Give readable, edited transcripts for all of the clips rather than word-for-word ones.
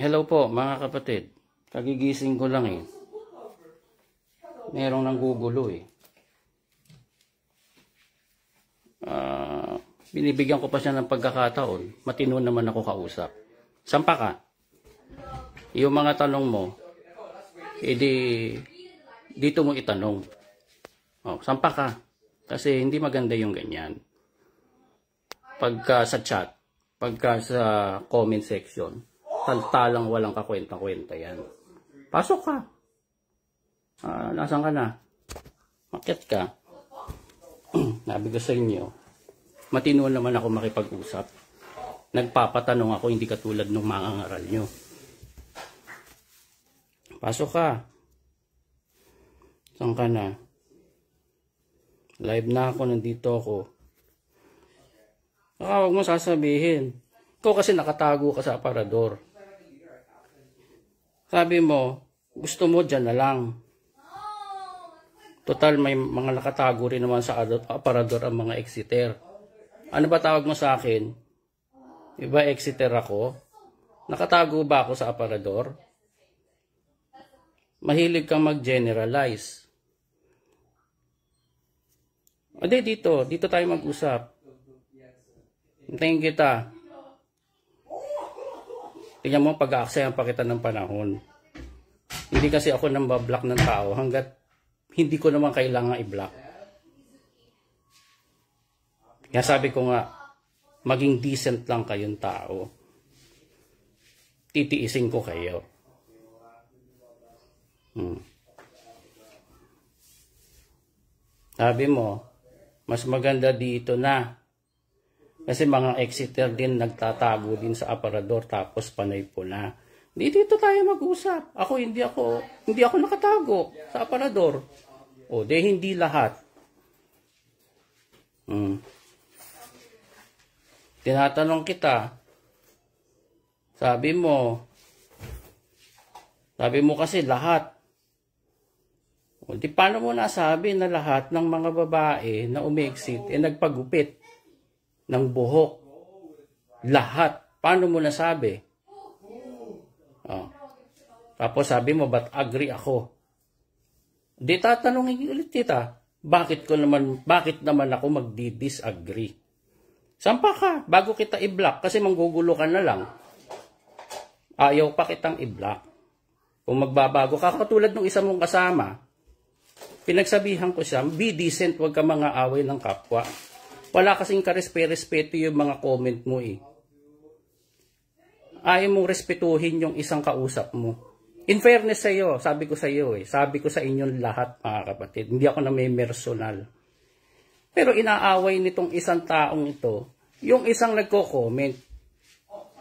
Hello po mga kapatid. Kagigising ko lang eh. Merong nanggugulo eh. Binibigyan ko pa siya ng pagkakataon. Matino naman ako kausap. Sampa ka. Yung mga tanong mo, edi dito mo itanong. Sampa ka. Kasi hindi maganda yung ganyan. Pagka sa chat, pagka sa comment section, taltalang walang kakwenta-kwenta yan. Pasok ka. Nasaan ka na? Makyat ka. Sabi ko sa inyo, matino naman ako makipag-usap. Nagpapatanong ako, hindi katulad ng mga ngaral nyo. Pasok ka. Saan ka na? Live na ako, nandito ako. Huwag mo sasabihin. Ikaw kasi nakatago ka sa aparador. Sabi mo, gusto mo dyan na lang. Total, may mga nakatago rin naman sa aparador ang mga exiter. Ano ba tawag mo sa akin? Iba exiter ako? Nakatago ba ako sa aparador? Mahilig kang mag-generalize. Dito tayo mag-usap. Hintayin kita. Tingnan mo, pag-aaksayang pa kita ng panahon. Hindi kasi ako nang bablock ng tao hanggat hindi ko naman kailangan i-block. Kaya sabi ko nga, maging decent lang kayong tao. Titiisin ko kayo. Sabi mo, mas maganda dito na. Kasi mga exiter din nagtatago din sa aparador tapos panay po na. Dito tayo mag-usap. Hindi ako nakatago sa aparador. Hindi lahat. Tinatanong kita. Sabi mo kasi lahat. Paano mo nasabi na lahat ng mga babae na umi-exit nagpagupit ng buhok? Lahat. Paano mo nasabi? Tapos sabi mo, ba't agree ako? Di tatanungin ulit kita, bakit naman ako magdi-disagree? Sampa ka, bago kita i-block, kasi manggugulo ka na lang. Ayaw pa kitang i-block. Kung magbabago ka, katulad ng isa mong kasama, pinagsabihan ko siya, be decent, huwag ka mga away ng kapwa. Wala kasing karespeto yung mga comment mo eh. Ayaw mong respetuhin yung isang kausap mo. In fairness sa iyo, sabi ko sa iyo sabi ko sa inyong lahat mga kapatid, hindi ako na may personal. Pero inaaway nitong isang taong ito, yung isang nagko-comment,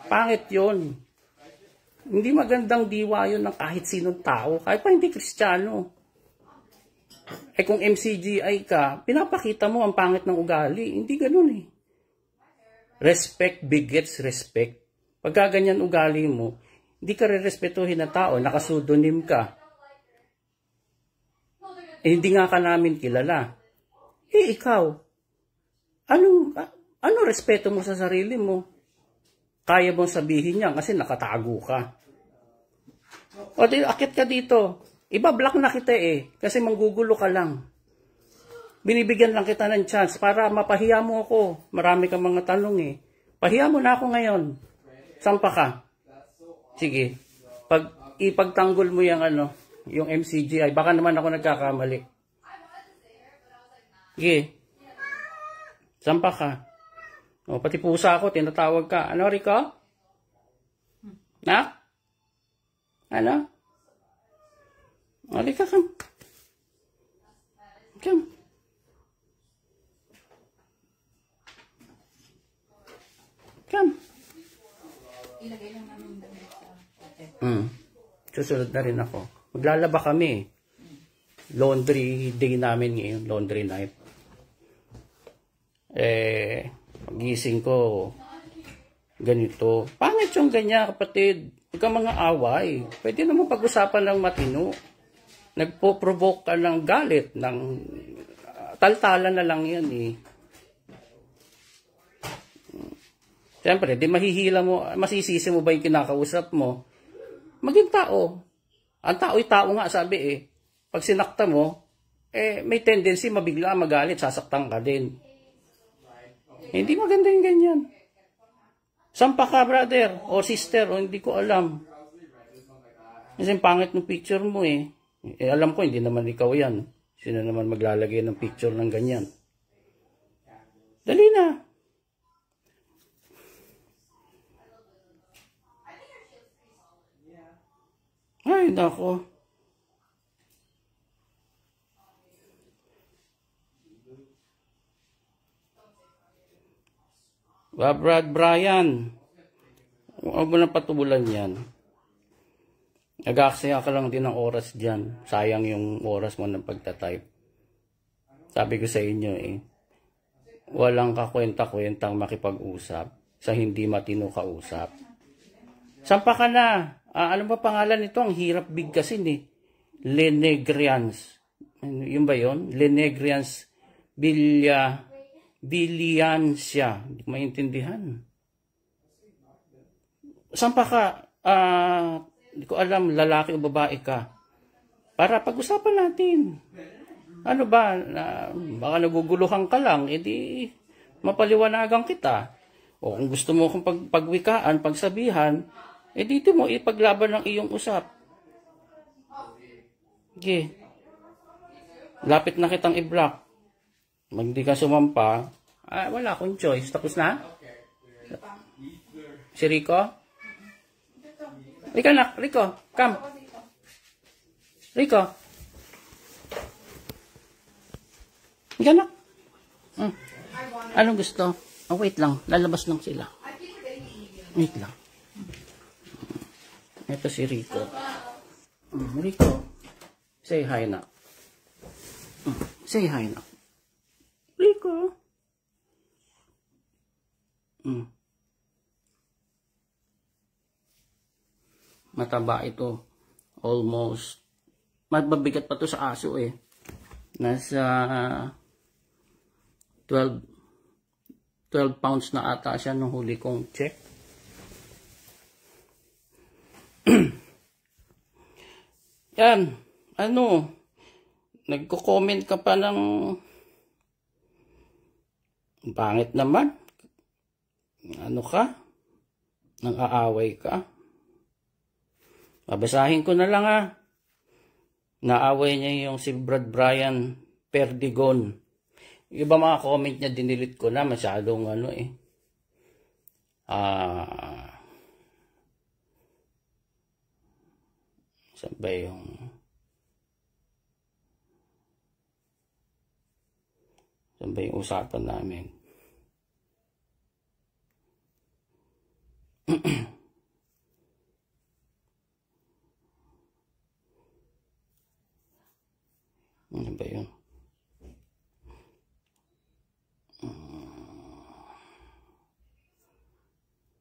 pangit yun. Hindi magandang diwa yun ng kahit sinong tao, kahit pa hindi Kristiyano. Kung MCGI ka, pinapakita mo ang pangit ng ugali. Hindi ganun eh. Respect begets respect. Pagka ganyan ugali mo, hindi ka re-respetuhin na tao, nakasudonym ka. Hindi nga ka namin kilala. Ikaw, ano respeto mo sa sarili mo? Kaya mong sabihin niya kasi nakatago ka. Akit ka dito. Iba-block na kita kasi manggugulo ka lang. Binibigyan lang kita ng chance para mapahiya mo ako. Marami kang mga tanong Pahiya mo na ako ngayon. Sampa ka. Sige. Ipagtanggol mo yung MCGI. Baka naman ako nagkakamali. Sige. Sampa ka. Pati pusa ako, tinatawag ka. Ano, Rico? Na? Ano? Halika ka. Come. Come. Ilagay lang namin damit sa hotel. Susunod na rin ako. Maglalaba kami. Laundry day namin ngayon. Laundry night. Pagising ko, ganito. Pangit yung ganyan, kapatid. Huwag kang mga away. Pwede naman pag-usapan ng matino. Nagpo-provoke ka ng galit, ng taltalan na lang yan Siyempre, di mahihila mo, masisisi mo ba yung kinakausap mo? Maging tao. Ang tao'y tao nga, sabi eh. Pag sinakta mo, may tendency mabigla, magalit, sasaktan ka din. Hindi maganda yung ganyan. Sampa ka, brother, o sister, o hindi ko alam. Kasi pangit ng picture mo eh. Alam ko, hindi naman ikaw yan. Sino naman maglalagay ng picture ng ganyan? Dali na. Ay, nako. Brad Brian, huwag mo nang patubulan yan. Nag-aaksaya ka lang din ng oras dyan. Sayang yung oras mo ng pagtatype. Sabi ko sa inyo eh, walang kakwenta-kwentang makipag-usap sa hindi matino kausap. Sampa ka na. Ano ba pangalan nito? Ang hirap bigkasin eh. Lenegrians. Yun ba yun? Lenegrians Biliansya. Hindi ko maintindihan. Sampa ka. Hindi ko alam, lalaki o babae ka. Para pag-usapan natin. Ano ba? Baka naguguluhan ka lang, edi mapaliwanagan kita. O kung gusto mo akong pagwikaan, pagsabihan, dito mo ipaglaban ng iyong usap. Okay. Lapit na kitang i-block. Mag di ka sumampa, wala akong choice. Tapos na? Si Rico? Rico, nak. Rico, come. Rico. Rico, nak. Anong gusto? Wait lang. Lalabas lang sila. Wait lang. Ito si Rico. Rico. Say hi, nak. Say hi, nak. Rico. Mataba ito. Almost. Mabigat pa to sa aso eh. Nasa 12 pounds na ata siya nung huli kong check. Yan. Ano? Nagko-comment ka pa ng pangit naman. Ano ka? Nang aaway ka? Babasahin ko na lang Naaway niya yung si Brad Brian Perdigon. Yung iba mga comment niya, dinilit ko na. Masyadong ano eh. Saan ba yung... Saan ba yung usapan namin? Ano ba yun?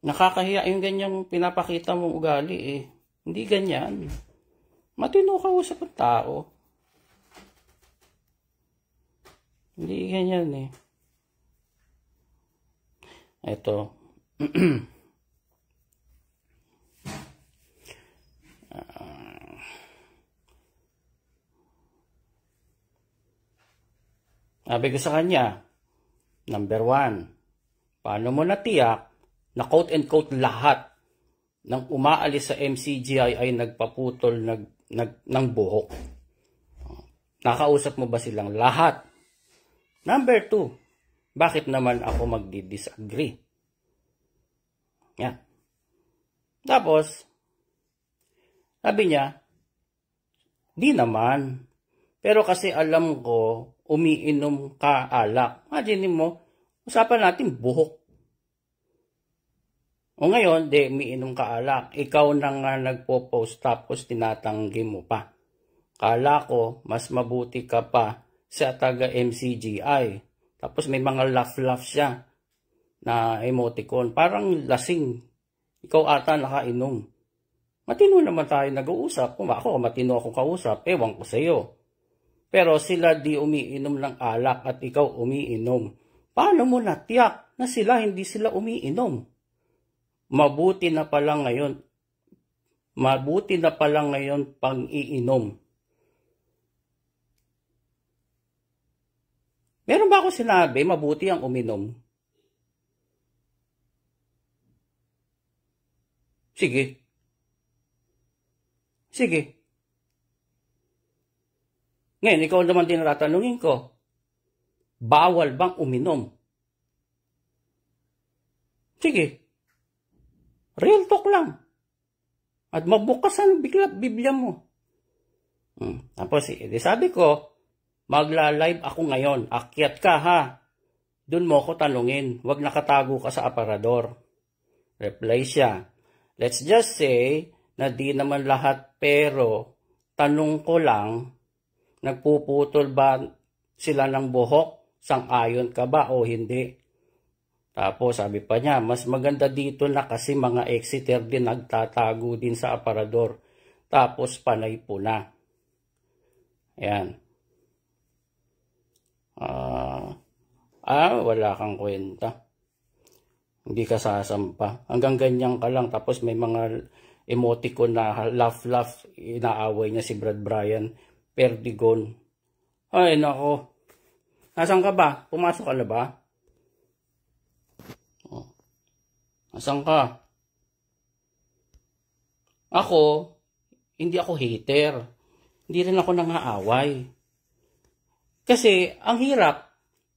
Nakakahiya yung ganyang pinapakita mong ugali eh. Hindi ganyan. Matino kausap ang tao. Hindi ganyan eh. Ito. Sabi ko sa kanya, number 1, paano mo natiyak na quote and quote lahat ng umaalis sa MCGI ay nagpaputol ng buhok? Nakausap mo ba silang lahat? Number 2, bakit naman ako magdi-disagree? Yan. Tapos, sabi niya, di naman. Pero kasi alam ko, umiinom ka alak. Imagine mo, usapan natin buhok. O ngayon, umiinom ka alak. Ikaw na nga nagpo-post tapos tinatanggi mo pa. Kala ko, mas mabuti ka pa sa taga MCGI. Tapos may mga laugh-laugh siya na emoticon. Parang lasing. Ikaw ata nakainom. Matino naman tayo nag-uusap. Kung ako, matino akong kausap, ewan ko sa'yo. Pero sila di umiinom ng alak at ikaw umiinom. Paano mo natiyak na sila hindi sila umiinom? Mabuti na pala ngayon. Mabuti na pala ngayon pang-iinom. Meron ba ako sinabi, mabuti ang uminom? Sige. Sige. Ngayon, ikaw naman din tatanungin ko, bawal bang uminom? Sige. Real talk lang. At mabukas ang Biblia mo. Tapos, sabi ko, magla-live ako ngayon. Akyat ka ha. Doon mo ko tanungin. Huwag nakatago ka sa aparador. Reply siya. Let's just say na di naman lahat pero tanong ko lang, nagpuputol ba sila ng buhok? Sang-ayon ka ba o hindi? Tapos sabi pa niya, mas maganda dito na kasi mga exiter din nagtatago din sa aparador. Tapos panay po na. Ayan. Wala kang kwenta. Hindi ka sasampa. Hanggang ganyan ka lang. Tapos may mga emoticon na laugh, inaaway niya si Brad Bryan. Perdigon. Ay, nako. Nasaan ka ba? Pumasok ka na ba? Nasaan ka? Ako, hindi ako hater. Hindi rin ako nangaaway. Kasi, ang hirap.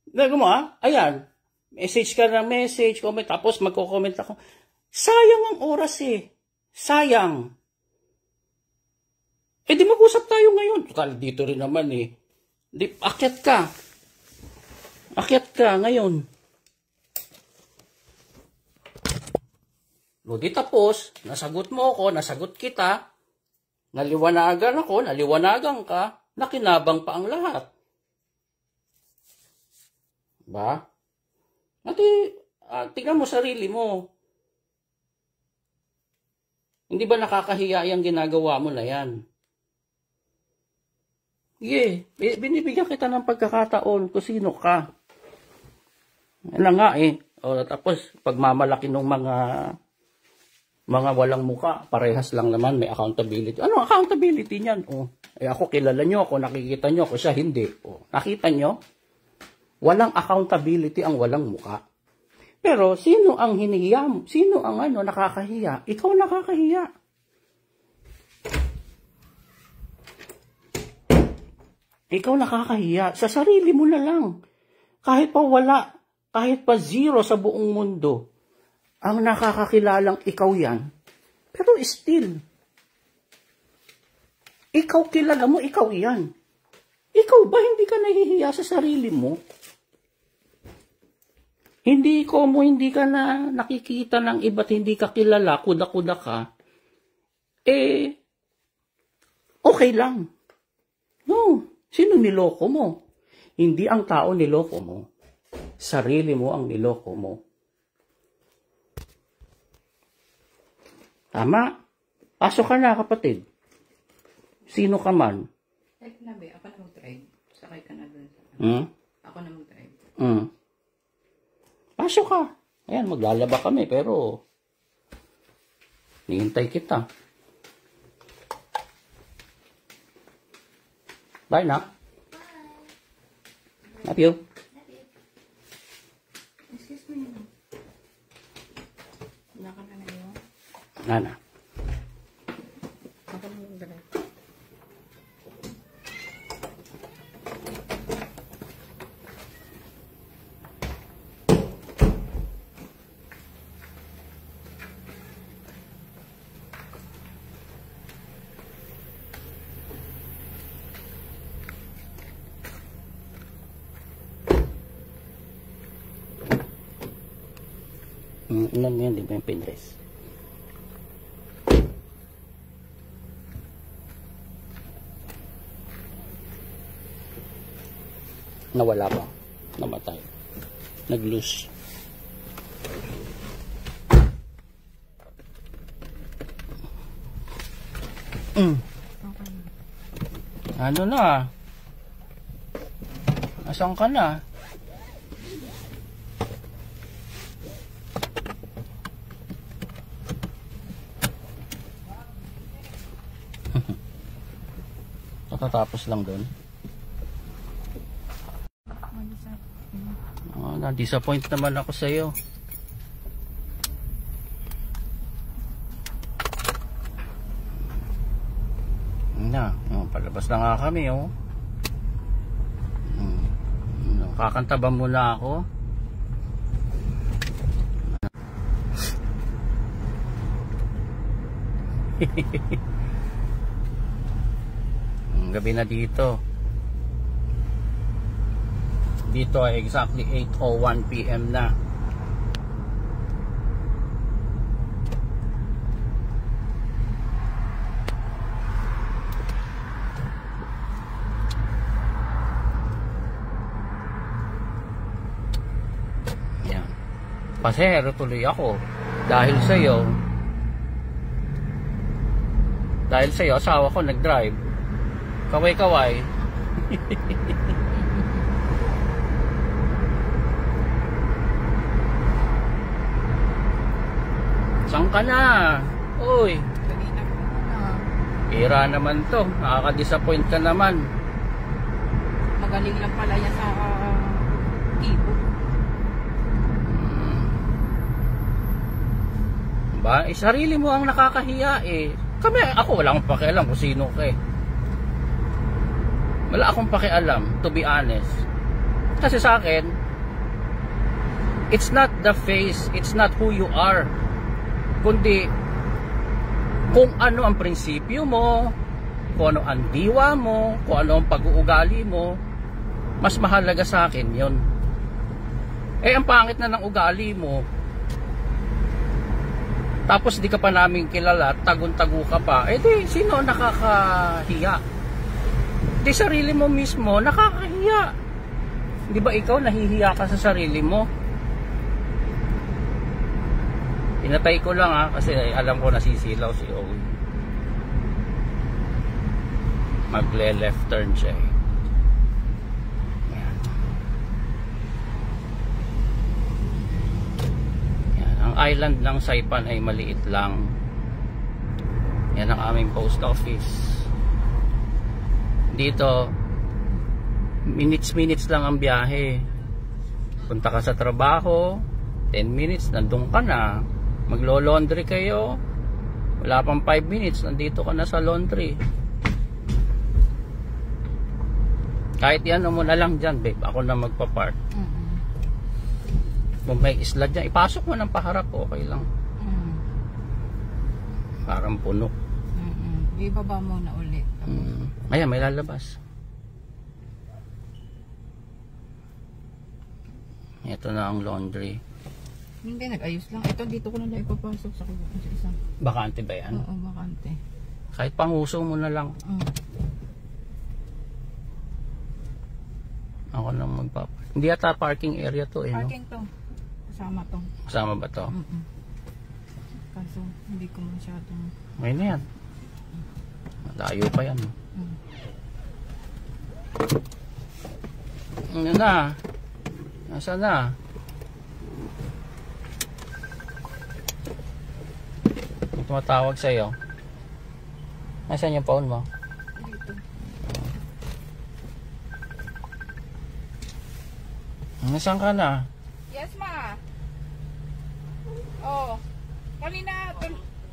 Gagawin mo ayan. Message ka na message, comment, tapos magko-comment ako. Sayang ang oras Sayang. Di mag-usap tayo ngayon. Total, dito rin naman Akyat ka. Akyat ka ngayon. Di tapos, nasagot mo ako, nasagot kita, naliwanagan ako, naliwanagan ka, nakinabang pa ang lahat. Ba? Tingnan mo sarili mo. Hindi ba nakakahiya yung ginagawa mo na yan? Sige, binibigyan kita ng pagkakataon kung sino ka. Yan nga tapos, pagmamalaki ng mga walang muka, parehas lang naman, may accountability. Ano accountability niyan? Ako kilala nyo, ako nakikita nyo, ako siya hindi. Nakita nyo? Walang accountability ang walang muka. Pero, sino ang hinihiyam? Sino ang nakakahiya? Ikaw nakakahiya. Ikaw nakakahiya. Sa sarili mo na lang. Kahit pa wala, kahit pa zero sa buong mundo, ang nakakakilalang ikaw yan. Pero still, ikaw kilala mo, ikaw yan. Ikaw ba hindi ka nahihiya sa sarili mo? Hindi ka na nakikita ng iba't hindi ka kilala, kuda-kuda ka, okay lang. No, sino niloko mo? Hindi ang tao niloko mo. Sarili mo ang niloko mo. Tama? Pasok ka na, kapatid. Sino ka man? Like na ba? Ako na mag-drive. Sakay ka na doon. Ako na mag-drive. Pasok ka. Ayan, maglalaba kami, pero nihintay kita. Bye, na. Love you. Excuse me. Wala ka na ngayon? Nana. Ako na mag-drive. Ilan yan, di ba yung pinrest? Nawala ba? Namatay. Nag-loose. Ano na? Asan ka na? Matatapos lang doon. Oh, na-disappoint naman ako sa iyo. Na, oh, palabas na nga kami, oh. Kakanta ba muna ako? Gabi na dito. Dito ay exactly 8:01 PM na. Yan. Pasahero tuloy ako dahil sa iyo. Dahil sa iyo, asawa ko nag-drive. Kaway-kaway. Saan ka na? Uy. Kanina ko na. Ira naman to. Nakaka-disappoint ka naman. Magaling lang pala yan sa keyboard. Ba? Sarili mo ang nakakahiya eh. Ako wala akong pakialam kung sino ka eh. Wala akong pakialam, to be honest. Kasi sa akin, it's not the face, it's not who you are. Kundi, kung ano ang prinsipyo mo, kung ano ang diwa mo, kung ano ang pag-uugali mo, mas mahalaga sa akin yon. Eh, ang pangit na ng ugali mo, tapos di ka pa namin kilala, tagun-tago ka pa, eh di, sino nakakahiya? Di sarili mo mismo, nakakahiya. Di ba ikaw nahihiya ka sa sarili mo? Inatay ko lang kasi alam ko nasisilaw si Owen. Magle-left turn siya eh. Ang island ng Saipan ay maliit lang. Yan ang aming post office. Dito, minutes lang ang biyahe. Punta ka sa trabaho, 10 minutes, nandun ka na. Maglo-laundry kayo, wala pang 5 minutes, nandito ka na sa laundry. Kahit yan mo na lang dyan, babe, ako na magpa-park. Kung may isla dyan, ipasok mo ng paharap, okay lang. Parang puno. Ibaba mo na ulit. Ayan, may lalabas. Ito na ang laundry. Hindi, nag-ayos lang. Ito, dito ko na lang ipapasok sa isang. Bakante ba yan? Oo, bakante. Kahit panguso mo na lang. Ako nang Hindi ata parking area to eh, Parking to. Kasama to. Kasama ba to? Kaso, hindi ko masyadong... May na yan. Malayo pa yan. Ano na? Nasaan na? May tumatawag sa'yo. Nasaan yung phone mo? Dito. Nasaan ka na? Yes, ma. Oh. Kanina,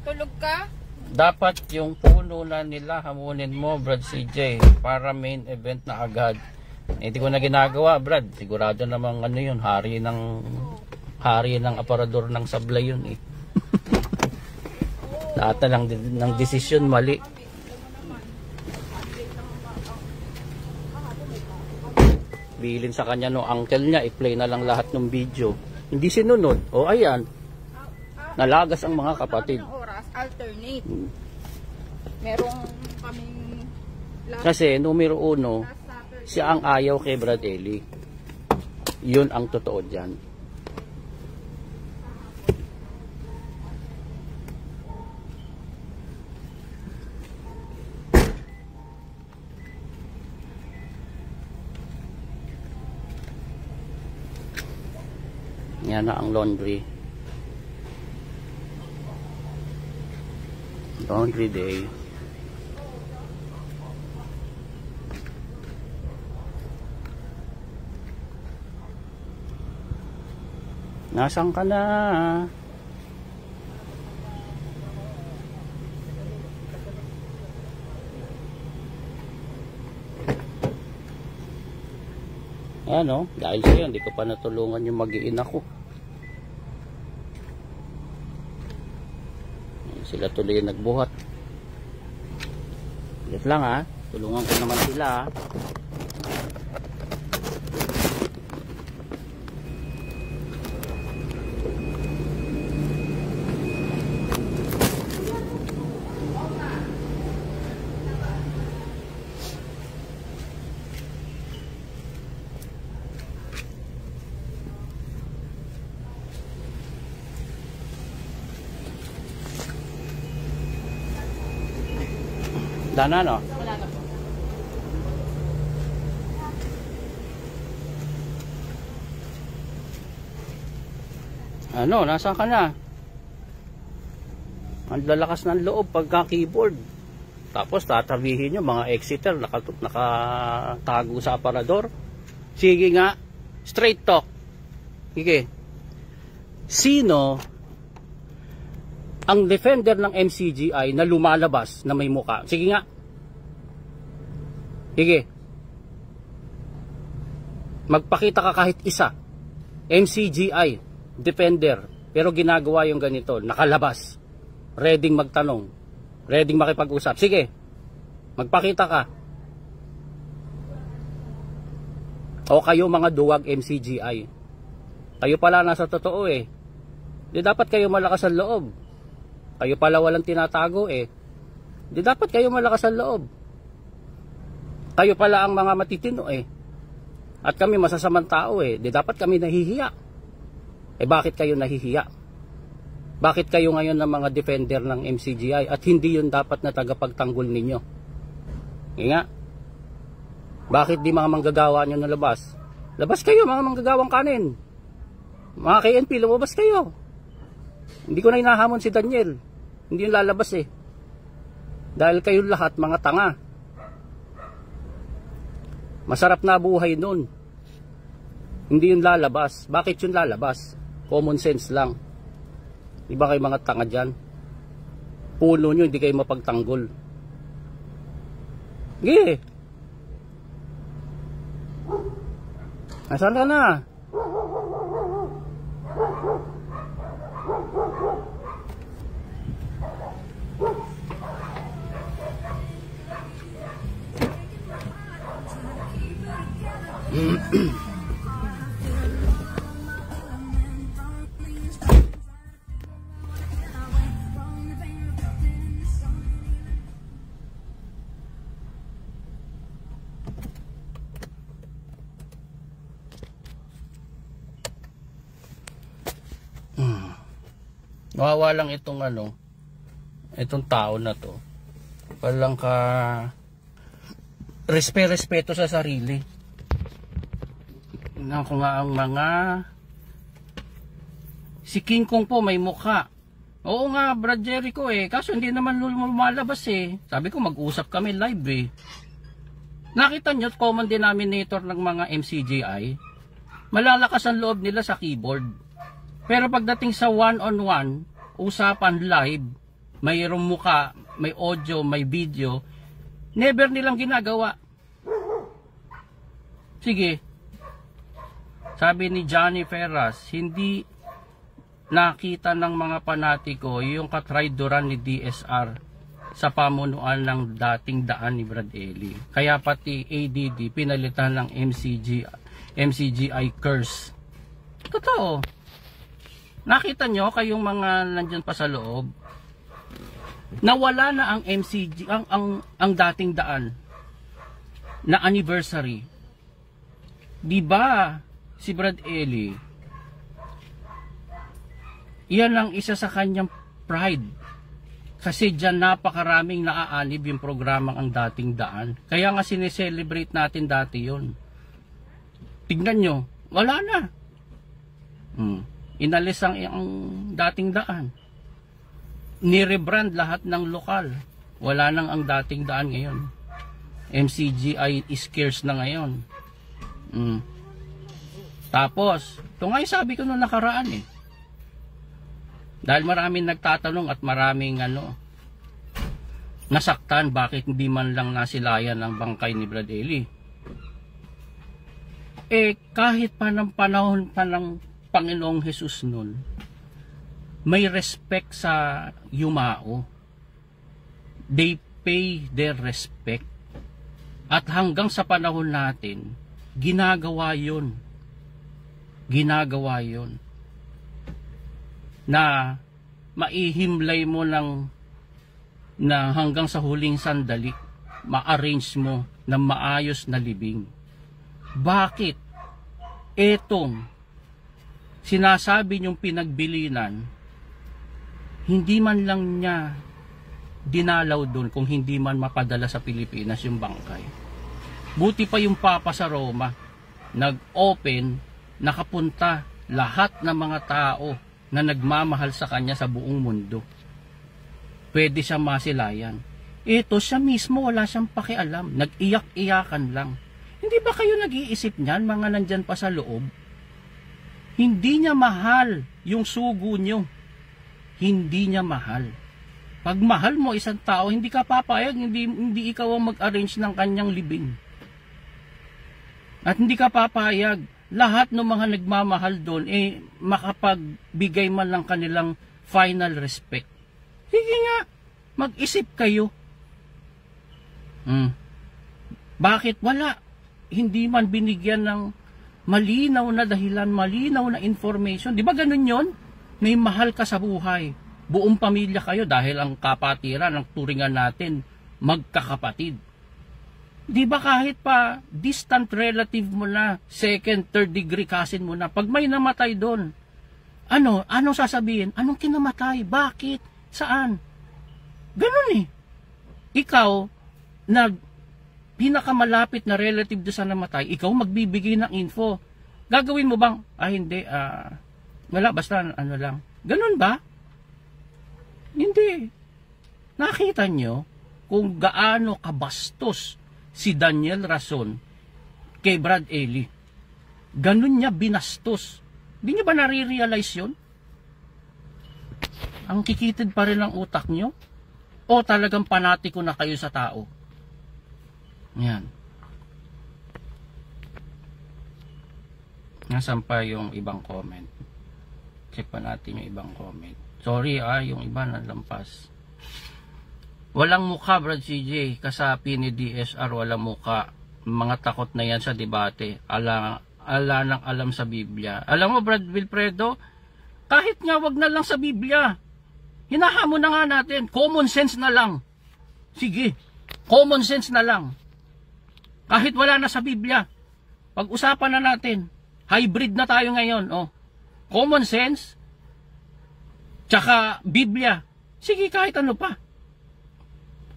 tulog ka? Dapat yung puno na nila hamunin mo, Brad CJ, para main event na agad. Hindi ko na ginagawa, Brad. Sigurado namang ano yun, hari ng aparador ng sablay yun eh. Lahat na lang ng desisyon mali. Bilin sa kanya no uncle niya, i-play na lang lahat ng video. Hindi sinunod. O ayan, nalagas ang mga kapatid. Oras, alternate. Merong kaming Kasi numero 1, siya ang ayaw kay Brad Eli. Yun ang totoo dyan. Yan na ang laundry. Laundry day. Nasaan ka na? Ano, dahil sa'yo, hindi ko pa natulungan yung mag-iina ko. Sila tuloy yung nagbuhat. Ulit lang ha, tulungan ko naman sila ha. Dana no? Wala na po. Ano, nasaan ka na? Ang lalakas ng loob pagka keyboard. Tapos tatabihin nyo mga exiter nakatago sa aparador. Sige nga, straight talk. Sige. Sino ang defender ng MCGI na lumalabas na may muka? Sige nga. Sige. Magpakita ka kahit isa. MCGI, defender. Pero ginagawa yung ganito, nakalabas. Ready magtanong. Ready makipag-usap. Sige. Magpakita ka. O kayo mga duwag MCGI. Kayo pala nasa totoo eh. Di dapat kayo malakas ang loob. Kayo pala walang tinatago eh. Di dapat kayo malakas ang loob. Kayo pala ang mga matitino eh. At kami masasamang tao eh. Di dapat kami nahihiya. Eh bakit kayo nahihiya? Bakit kayo ngayon ng mga defender ng MCGI at hindi yun dapat na tagapagtanggol ninyo? Nga. Bakit di mga manggagawa nyo nalabas? Labas kayo mga manggagawang kanin. Mga KNP, lumabas kayo. Hindi ko na hinahamon si Daniel. Hindi yung lalabas eh. Dahil kayo lahat mga tanga. Masarap na buhay nun. Hindi yung lalabas. Bakit yung lalabas? Common sense lang. Di ba kayo mga tanga dyan? Puno nyo, hindi kayo mapagtanggol. Sige. Nasaan ka na? Nawawa lang itong itong tao na to. Walang ka respeto sa sarili. Ako nga ang mga si King Kong po may mukha. Oo nga, Brad Jericho eh. Kaso hindi naman lumalabas eh. Sabi ko mag-usap kami live eh. Nakita nyo, common denominator ng mga MCGI. Malalakas ang loob nila sa keyboard. Pero pagdating sa one-on-one, usapan live, mayroong muka, may audio, may video, never nilang ginagawa. Sige. Sabi ni Johnny Ferraz, hindi nakita ng mga panatiko yung katrayduran ni DSR sa pamunuan ng dating daan ni Brad Eli. Kaya pati ADD pinalitan ng MCGI curse. Totoo. Nakita nyo kayong mga nandyan pa sa loob, nawala na ang MCG, ang dating daan na anniversary. Diba si Brad Eli, yan ang isa sa kanyang pride. Kasi dyan napakaraming naaanib yung programang ang dating daan. Kaya nga sineselebrate natin dati yon. Tignan nyo, wala na. Inalis ang dating daan. Nirebrand lahat ng lokal. Wala nang ang dating daan ngayon. MCGI is scarce na ngayon. Tapos, ito nga yung sabi ko nung nakaraan eh. Dahil maraming nagtatanong at maraming nasaktan bakit hindi man lang nasilayan ang bangkay ni Brad Eli. Kahit pa ng panahon pa ng Panginoong Jesus nun, may respect sa yumao. They pay their respect. At hanggang sa panahon natin, ginagawa yun. Ginagawa yun. Na maihimlay mo na hanggang sa huling sandali, ma-arrange mo ng maayos na libing. Bakit? Etong sinasabi niyong pinagbilinan, hindi man lang niya dinalaw doon kung hindi man mapadala sa Pilipinas yung bangkay. Buti pa yung Papa sa Roma, nag-open, nakapunta lahat ng mga tao na nagmamahal sa kanya sa buong mundo. Pwede siya masilayan. Ito siya mismo wala siyang pakialam, nag-iyak-iyakan lang. Hindi ba kayo nag-iisip niyan, mga nandyan pa sa loob? Hindi niya mahal yung sugo niyo. Hindi niya mahal. Pag mahal mo isang tao, hindi ka papayag, hindi ikaw ang mag-arrange ng kanyang libing. At hindi ka papayag, lahat ng mga nagmamahal doon, makapagbigay man lang kanilang final respect. Sige nga, mag-isip kayo. Bakit wala? Hindi man binigyan ng malinaw na dahilan, malinaw na information. Di ba ganun yon? May mahal ka sa buhay. Buong pamilya kayo dahil ang kapatiran, ang turingan natin, magkakapatid. Di ba kahit pa distant relative mo na, second, third degree cousin mo na, pag may namatay doon, anong sasabihin? Anong kinamatay? Bakit? Saan? Ganun eh. Ikaw, pinakamalapit na relative doon sa namatay, ikaw magbibigay ng info. Gagawin mo bang, hindi, wala, basta lang. Ganun ba? Hindi. Nakita nyo kung gaano kabastos si Daniel Rason kay Brad Eli. Ganun niya binastos. Hindi niyo ba nare-realize yun? Ang kikitid pa rin ang utak nyo? O talagang panatiko na kayo sa tao? Yan. Nasaan pa yung ibang comment? Check pa natin yung ibang comment. Sorry yung iba nalampas. Walang mukha, Brad CJ. Kasapi ni DSR, walang mukha. Mga takot na yan sa debate. Ala nang alam sa Biblia. Alam mo, Brad Wilfredo, kahit nga wag na lang sa Biblia. Hinahamon na nga natin. Common sense na lang. Sige, common sense na lang. Kahit wala na sa Biblia. Pag-usapan na natin. Hybrid na tayo ngayon. Common sense, tsaka Biblia. Sige, kahit ano pa.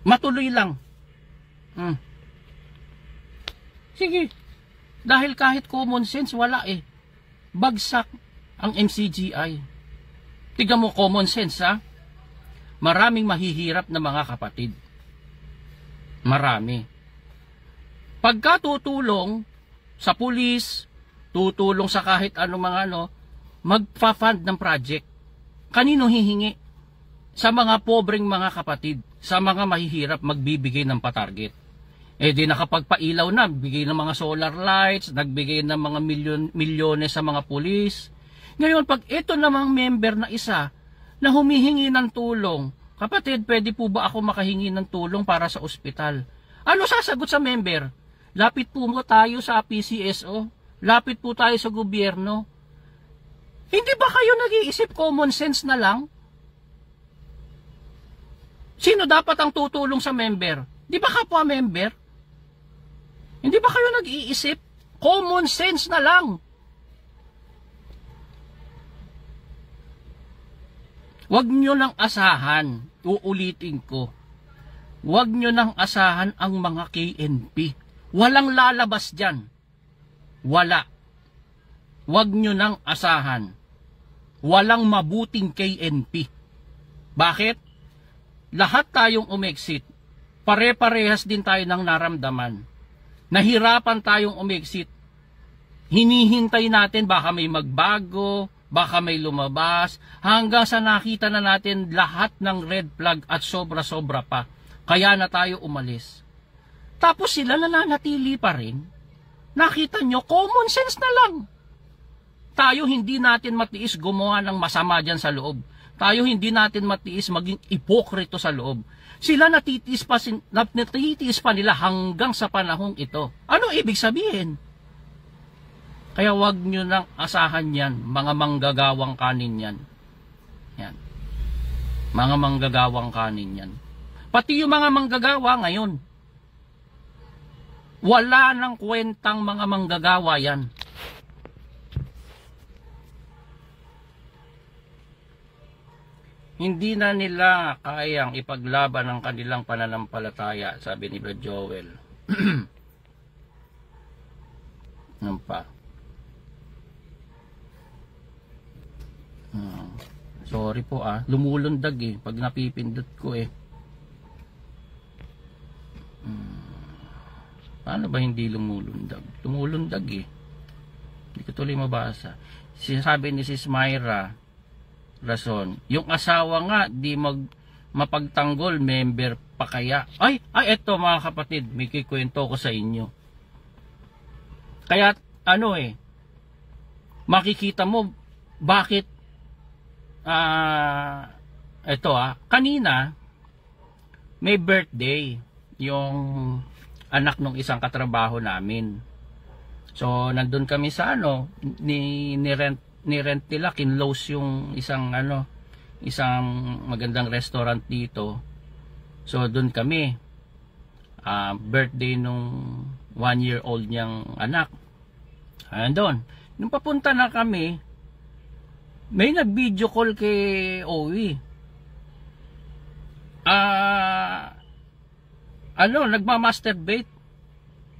Matuloy lang. Sige. Dahil kahit common sense, wala eh. Bagsak ang MCGI. Tignan mo, common sense ha. Maraming mahihirap na mga kapatid. Marami. Pagka tutulong sa pulis, tutulong sa kahit ano mga magpa-fund ng project. Kanino hihingi? Sa mga pobreng mga kapatid, sa mga mahihirap magbibigay ng patarget. Di nakapagpailaw na, bigay ng mga solar lights, nagbigay ng mga milyones sa mga pulis. Ngayon, pag ito namang member na isa na humihingi ng tulong, kapatid, pwede po ba ako makahingi ng tulong para sa ospital? Ano sasagot sa member? Lapit po mo tayo sa PCSO, lapit po tayo sa gobyerno. Hindi ba kayo nag-iisip common sense na lang? Sino dapat ang tutulong sa member? Di ba kapwa member? Hindi ba kayo nag-iisip? Common sense na lang. Huwag nyo nang asahan, uulitin ko, huwag nyo nang asahan ang mga KNP. Walang lalabas dyan. Wala. Huwag nyo nang asahan. Walang mabuting KNP. Bakit? Lahat tayong umexit. Pare-parehas din tayo ng naramdaman. Nahirapan tayong umexit. hinihintay natin baka may magbago, baka may lumabas, hanggang sa nakita na natin lahat ng red flag at sobra-sobra pa. Kaya na tayo umalis. Tapos sila nananatili pa rin. Nakita nyo, common sense na lang. Tayo hindi natin matiis gumawa ng masama dyan sa loob. Tayo hindi natin matiis maging ipokrito sa loob. Sila natitiis pa nila hanggang sa panahong ito. Ano ibig sabihin? Kaya wag nyo nang asahan yan, mga manggagawang kanin yan. Yan. Mga manggagawang kanin yan. Pati yung mga manggagawa ngayon, wala nang kwentang mga manggagawa yan. Hindi na nila kayang ipaglaban ang kanilang pananampalataya, sabi ni Brad Joel. Ano pa? Sorry po lumulundag pag napipindot ko Paano ba hindi lumulundag? Lumulundag Hindi ko tuloy mabasa. Sinasabi ni Sis Myra Rason, yung asawa nga di mapagtanggol, member pa kaya? Ay eto mga kapatid, may kikwento ko sa inyo. Kaya makikita mo bakit kanina may birthday yung anak ng isang katrabaho namin. So nandun kami sa ni-rent nila, kinlose yung isang magandang restaurant dito. So doon kami, birthday nung 1-year-old niyang anak. Andun, nung papunta na kami, may nag-video call kay Owie. Nagma-masturbate,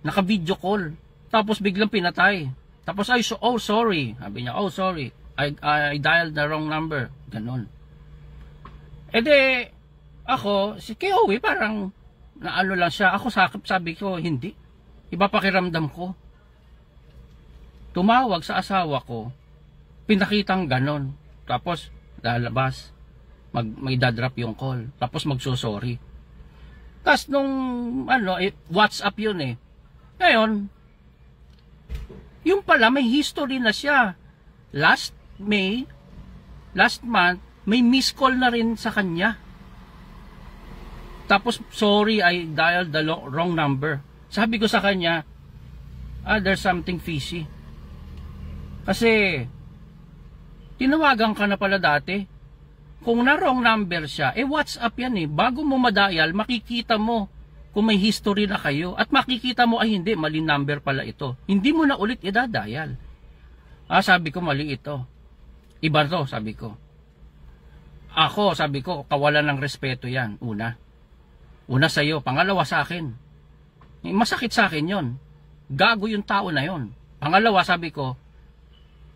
naka-video call, tapos biglang pinatay. Tapos sorry. Sabi niya, sorry. I dialed the wrong number. Ganon. Ako, si Keowi parang naano lang siya. Ako sabi ko, hindi. Iba pakiramdam ko. Tumawag sa asawa ko. Pinakitang ganon. Tapos, lalabas. May dadrop yung call. Tapos magsusorry. Tapos nung, WhatsApp yun Ngayon, yung pala may history na siya. Last month, may missed call na rin sa kanya. Tapos, sorry, I dialed the wrong number. Sabi ko sa kanya, there's something fishy. Kasi, tinawagan ka na pala dati. Kung na wrong number siya, WhatsApp yan Bago mo madial, makikita mo kung may history na kayo, at makikita mo, hindi, mali number pala ito. Hindi mo na ulit idadial. Sabi ko, mali ito. Iba to, sabi ko. Ako, sabi ko, kawalan ng respeto yan. Una sa'yo, pangalawa sa akin. Masakit sa akin yon. Gago yung tao na yon. Pangalawa, sabi ko,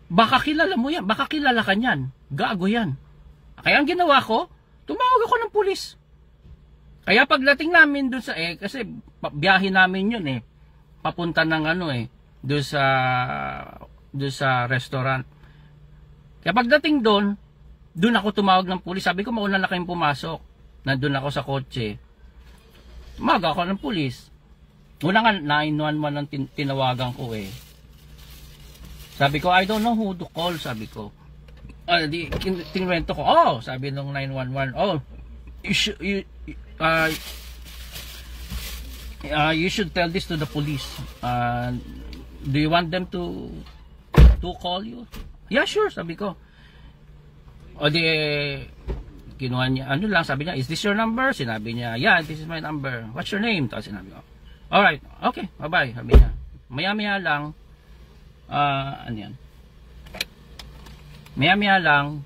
baka kilala mo yan, baka kilala ka niyan. Gago yan. Kaya ang ginawa ko, tumawag ako ng pulis. Kaya pagdating namin doon sa kasi biyahe namin yun papunta ng doon sa restaurant. Kaya pagdating doon ako tumawag ng pulis. Sabi ko, mauna na kayong pumasok. Nandun ako sa kotse. Maga ako ng pulis. Una nga 911 ang tinawagan ko Sabi ko, I don't know who to call, sabi ko. Tinwento ko, sabi nung 911, you should tell this to the police. Do you want them to call you? Yeah, sure, sabi ko. Kinuha niya, sabi niya, is this your number? Sinabi niya, yeah, this is my number. What's your name? Tapos sinabi ko, alright, okay, bye-bye, sabi niya. Maya-maya lang, maya-maya lang,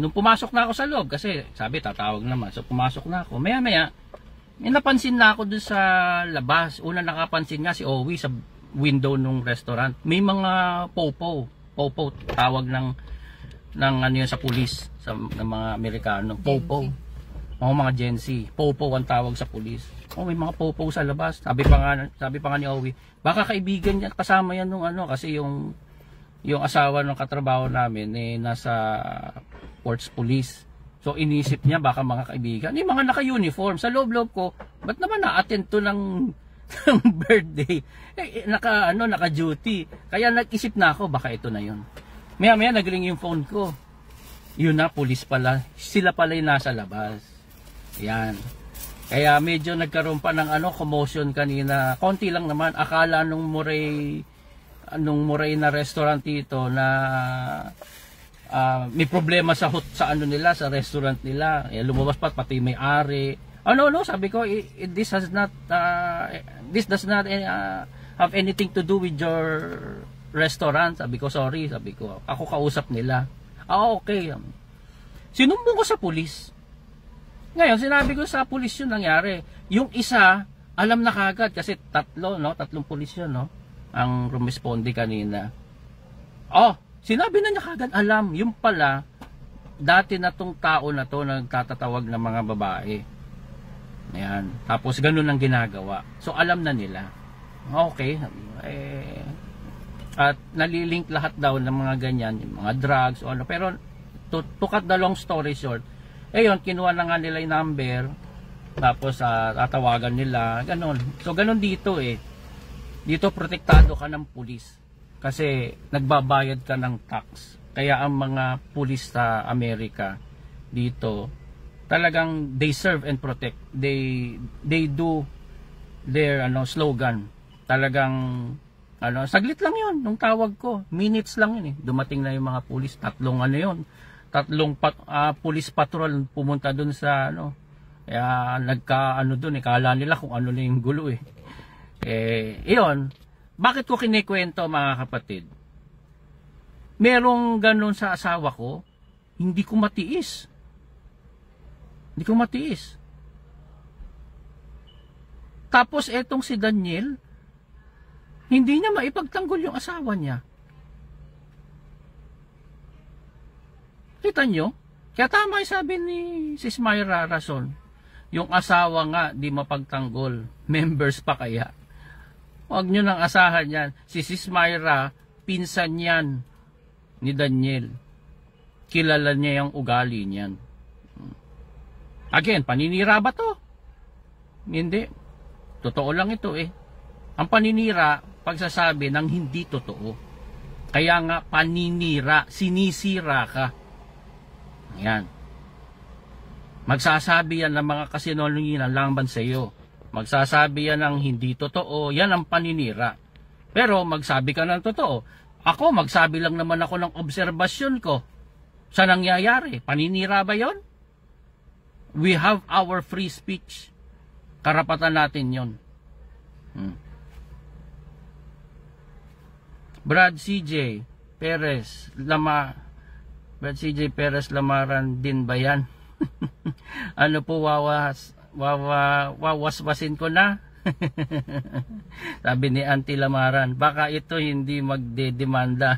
nung pumasok na ako sa loob, kasi sabi tatawag naman, so pumasok na ako, maya-maya, napansin na ako dun sa labas. Una nakapansin nga si Owie sa window nung restaurant. May mga popo, tawag ng yun sa pulis, ng mga Amerikano, popo. mga Gen Z. Popo ang tawag sa pulis. May mga popo sa labas. Sabi pa nga ni Owie, baka kaibigan niya, kasama yan nung kasi yung asawa ng katrabaho namin nasa Ports Police. So inisip niya baka mga kaibigan. Yung mga naka-uniform sa loob-loob ko, ba't naman na-attend to ng birthday? Naka-duty. Kaya nag-isip na ako, baka ito na yun. Maya nagring yung phone ko. Yun na, police pala. Sila pala yung nasa labas. Yan. Kaya medyo nagkaroon pa ng commotion kanina. Konti lang naman. Akala nung Muray na restaurant dito na may problema sa sa restaurant nila. Lumabas pati may-ari. Sabi ko, this does not have anything to do with your restaurant. Sabi ko, sorry. Sabi ko, ako kausap nila. Okay. Sinumbong ko sa pulis. Ngayon, sinabi ko sa pulis yun nangyari. Yung isa, alam na kagad kasi tatlong pulis yun, ang rumisponde kanina. Sinabi na niya kagad, alam. Yung pala, dati na tong tao na to nagtatatawag ng mga babae. Ayan. Tapos, ganun ang ginagawa. So, alam na nila. Okay. At nalilink lahat daw ng mga ganyan, yung mga drugs o pero to cut the long story short, yun, kinuha na nga nila yung number, tapos tatawagan nila, ganun. So ganun dito dito protektado ka ng pulis kasi nagbabayad ka ng tax. Kaya ang mga pulis sa Amerika dito talagang they serve and protect. They do their slogan. Talagang saglit lang yun, nung tawag ko, minutes lang yun dumating na yung mga pulis, tatlong police patrol pumunta dun sa kaya dun kala nila kung ano na yung gulo iyon, bakit ko kinikwento mga kapatid? Merong ganun sa asawa ko, hindi ko matiis. Tapos etong si Daniel, hindi niya maipagtanggol yung asawa niya. Kita nyo? Kaya tama yung sabi ni Sis Myra Rason. Yung asawa nga di mapagtanggol. Members pa kaya. Huwag nyo nang asahan yan. Si Sis Myra, pinsan yan ni Daniel. Kilala niya yung ugali niyan. Again, paninira ba to? Hindi. Totoo lang ito Ang paninira, pagsasabi ng hindi totoo. Kaya nga paninira, sinisira ka. Yan. Magsasabi yan ng mga kasinungalingan laban sa iyo. Magsasabi yan ng hindi totoo, yan ang paninira. Pero magsabi ka ng totoo. Ako, magsabi lang naman ako ng obserbasyon ko sa nangyayari. Paninira ba yon? We have our free speech. Karapatan natin yon. Brad CJ Perez Lamaran din ba yan? Ano po, wawaswasin ko na? Sabi ni Auntie Lamaran, baka ito hindi magdedemanda.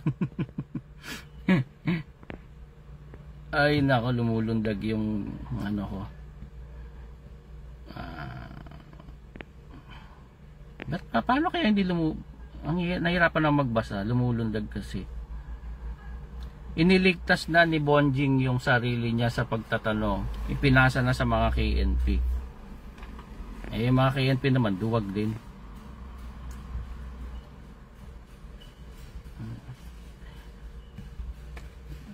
Ay nako, lumulundag yung ko. Paano kaya hindi nahirapan na magbasa, lumulundag kasi. Iniligtas na ni Bonjing yung sarili niya sa pagtatanong. Ipinasa na sa mga KNP. Mga KNP naman, duwag din.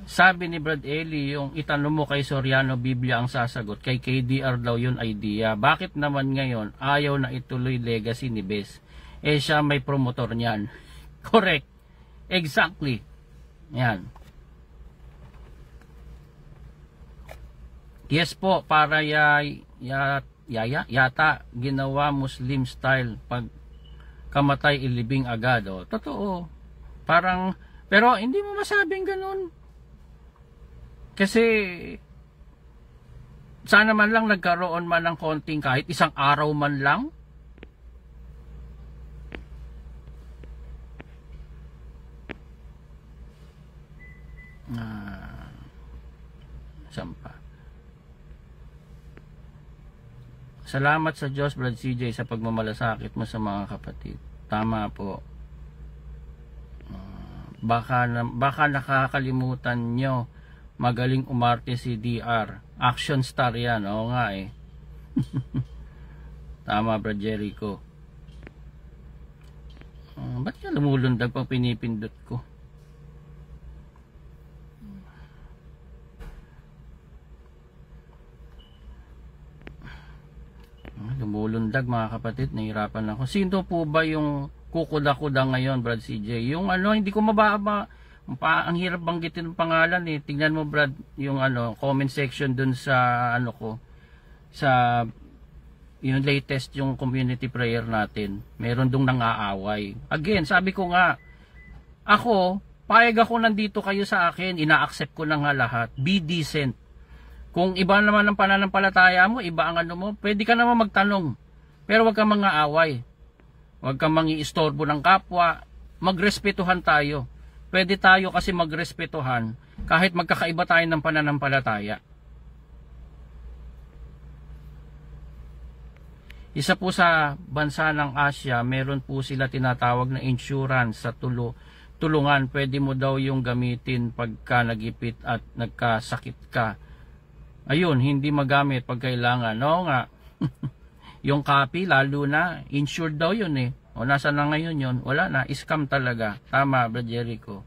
Sabi ni Brad Eli, yung itanong mo kay Soriano, Biblia ang sasagot. Kay KDR daw yun idea. Bakit naman ngayon ayaw na ituloy legacy ni Bes? Siya may promotor niyan. Correct. Exactly. Yan. Yes po, para yata ginawa Muslim style, pag kamatay ilibing agad. Totoo. Parang, pero hindi mo masabing ganun. Kasi sana man lang nagkaroon man ng konting kahit isang araw man lang. Sampa. Salamat sa Diyos, Brad CJ, sa pagmamalasakit mo sa mga kapatid. Tama po. Baka nakakalimutan nyo, magaling umarte si DR. Action star yan. Oo nga eh. Tama, Brad Jericho. Ba't ka lumulundag pang pinipindot ko? Lumulundag mga kapatid, nahirapan ako. Sino po ba yung kukuda-kuda ngayon, Brad CJ? Yung ano, hindi ko ang hirap banggitin ng pangalan eh. Tingnan mo, Brad, yung ano, comment section dun sa ano ko, sa yung latest yung community prayer natin. Meron dong nang-aaway. Again, sabi ko nga, ako, payag ako nandito kayo sa akin, ina-accept ko na nga lahat. Be decent. Kung iba naman ang pananampalataya mo, iba ang ano mo, pwede ka naman magtanong. Pero wag kang mga-away. Huwag kang mangi-istorbo ng kapwa. Magrespetuhan tayo. Pwede tayo kasi magrespetuhan kahit magkakaiba tayo ng pananampalataya. Isa po sa bansa ng Asia, meron po sila tinatawag na insurance sa tulungan. Pwede mo daw yung gamitin pagka nagipit at nagkasakit ka. Ayun, hindi magamit pag kailangan. Oo nga. Yung copy, lalo na, insured daw yun eh. O nasa na ngayon yun? Wala na, scam talaga. Tama, Brad Jericho.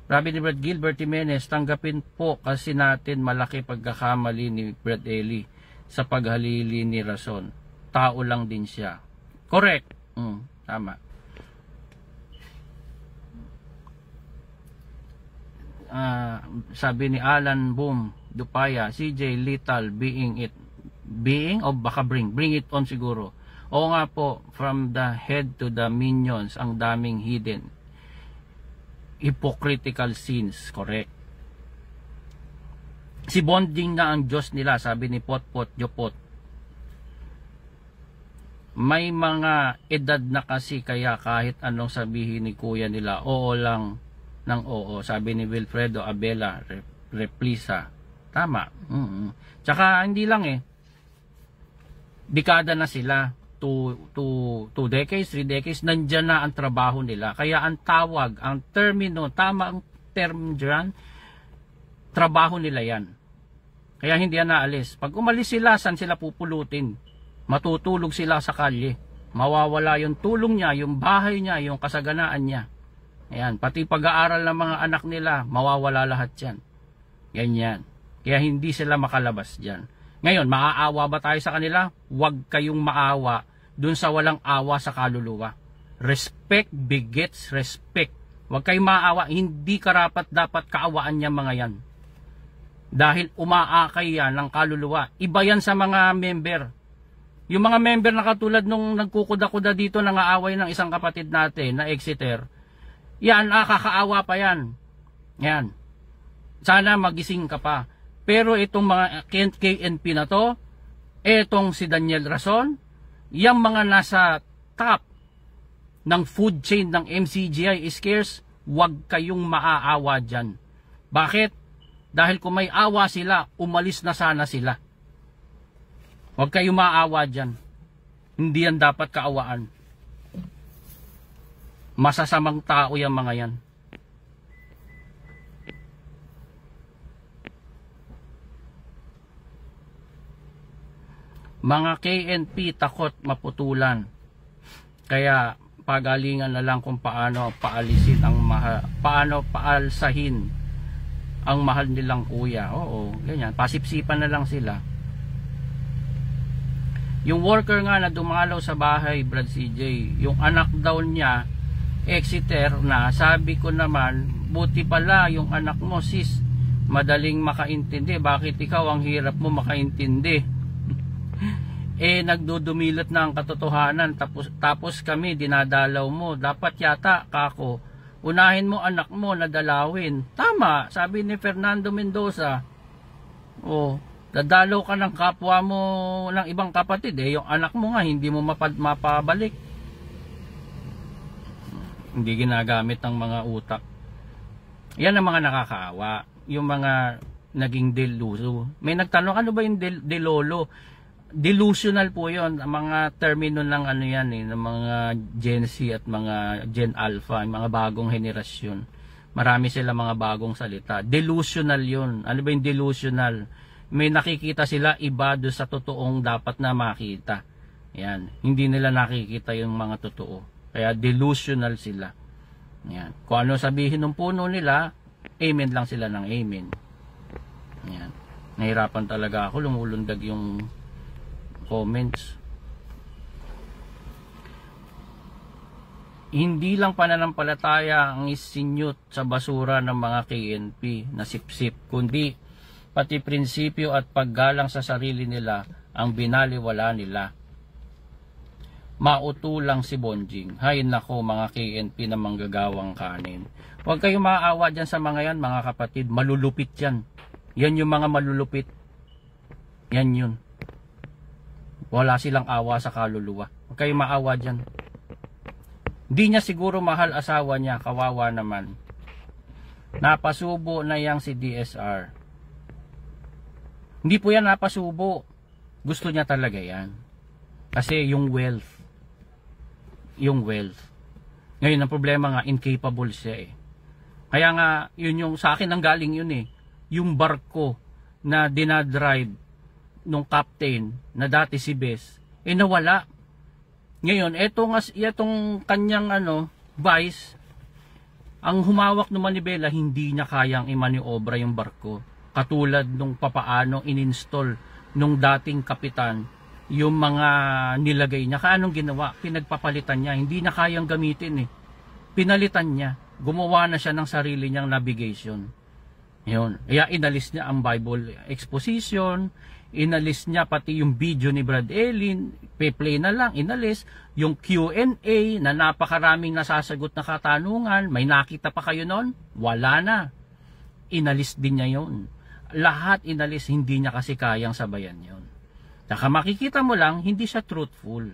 Sabi ni Brad Gilbert Jimenez, tanggapin po kasi natin malaki pagkakamali ni Brad Eli sa paghalili ni Rason. Tao lang din siya. Correct. Tama. Sabi ni Alan Boom Dupaya, CJ Lethal being o baka bring it on siguro. Oo nga po, from the head to the minions, ang daming hidden hypocritical sins. Correct. Si bonding na ang Diyos nila, sabi ni Potpot Jopot. May mga edad na kasi kaya kahit anong sabihin ni kuya nila, oo lang ng oo. Sabi ni Wilfredo Abela Replisa. Tama. Tsaka hindi lang eh. Dekada na sila. 2 decades, 3 decades, nandyan na ang trabaho nila. Kaya ang tawag, ang termino, tama ang term dyan, trabaho nila yan. Kaya hindi yan naalis. Pag umalis sila, saan sila pupulutin? Matutulog sila sa kalye. Mawawala yung tulong niya, yung bahay niya, yung kasaganaan niya. Ayan, pati pag-aaral ng mga anak nila, mawawala lahat yan. Ganyan. Kaya hindi sila makalabas dyan. Ngayon, maaawa ba tayo sa kanila? Huwag kayong maawa dun sa walang awa sa kaluluwa. Respect begets respect. Huwag kayong maawa. Hindi karapat dapat kaawaan niya mga yan. Dahil umaakay yan ng kaluluwa. Iba yan sa mga member. Yung mga member na katulad nung nagkukuda-kuda dito nang aaway ng isang kapatid natin na Exeter. Yan, kakaawa pa yan. Yan. Sana magising ka pa. Pero itong mga KNP na to, itong si Daniel Rason, yung mga nasa top ng food chain ng MCGI scarce, huwag kayong maaawa dyan. Bakit? Dahil kung may awa sila, umalis na sana sila. Huwag kayong maawa dyan. Hindi yan dapat kaawaan. Masasamang tao yung mga yan. Mga KNP takot maputulan. Kaya pagalingan na lang kung paano paalisin ang paano paalsahin ang mahal nilang kuya. Oo, ganyan. Pasipsipan na lang sila. Yung worker nga na dumalaw sa bahay, Brad CJ, yung anak daw niya, Exeter na, sabi ko naman, buti pala yung anak mo, sis, madaling makaintindi. Bakit ikaw ang hirap mo makaintindi? Nagdudumilot na ang katotohanan, tapos kami dinadalaw mo. Dapat yata, kako, unahin mo anak mo na dalawin. Tama, sabi ni Fernando Mendoza. Dadalaw ka ng kapwa mo ng ibang kapatid. Yung anak mo nga, hindi mo mapabalik. Hindi ginagamit ng mga utak. Yan ang mga nakakaawa. Yung mga naging deluso. May nagtanong, ano ba yung delolo? delusional po yon, ang mga termino ng ano yan ng mga Gen Z at mga Gen Alpha, yung mga bagong henerasyon. Marami sila mga bagong salita. Delusional yon. Ano ba yung delusional? May nakikita sila iba do sa totoong dapat na makita. Yan. Hindi nila nakikita yung mga totoo. Kaya delusional sila. Yan. Kung ano sabihin ng puno nila, amen lang sila ng amen. Yan. Nahirapan talaga ako, lumulundag yung comments. Hindi lang pananampalataya ang isinyot sa basura ng mga KNP na sipsip, kundi pati prinsipyo at paggalang sa sarili nila ang binaliwala nila. Mautulang si Bonjing. Hay nako mga KNP na manggagawang kanin. Huwag kayong maaawa dyan sa mga yan mga kapatid. Malulupit yan. Yan yung mga malulupit. Yan yun. Wala silang awa sa kaluluwa. Huwag kayong maawa dyan. Hindi niya siguro mahal asawa niya. Kawawa naman. Napasubo na yang si DSR. Hindi po yan napasubo. Gusto niya talaga yan. Kasi yung wealth. Yung wealth. Ngayon ang problema nga, incapable siya eh. Kaya nga, yun yung sa akin ang galing yun eh. Yung barko na dinadrive nung captain na dati si Bes, nawala. Ngayon, etong kanyang vice, ang humawak ng manibela, hindi niya kayang imaniobra yung barko. Katulad nung papaano ininstall nung dating kapitan yung mga nilagay niya. Anong ginawa? Pinagpapalitan niya. Hindi na kayang gamitin eh. Pinalitan niya. Gumawa na siya ng sarili niyang navigation. Yun. Kaya inalis niya ang Bible exposition, inalis niya pati yung video ni Brad Elin, pe-play na lang, inalis. Yung Q&A na napakaraming nasasagot na katanungan, may nakita pa kayo noon? Wala na. Inalis din niya yun. Lahat inalis, hindi niya kasi kayang sabayan yun. Saka makikita mo lang, hindi siya truthful.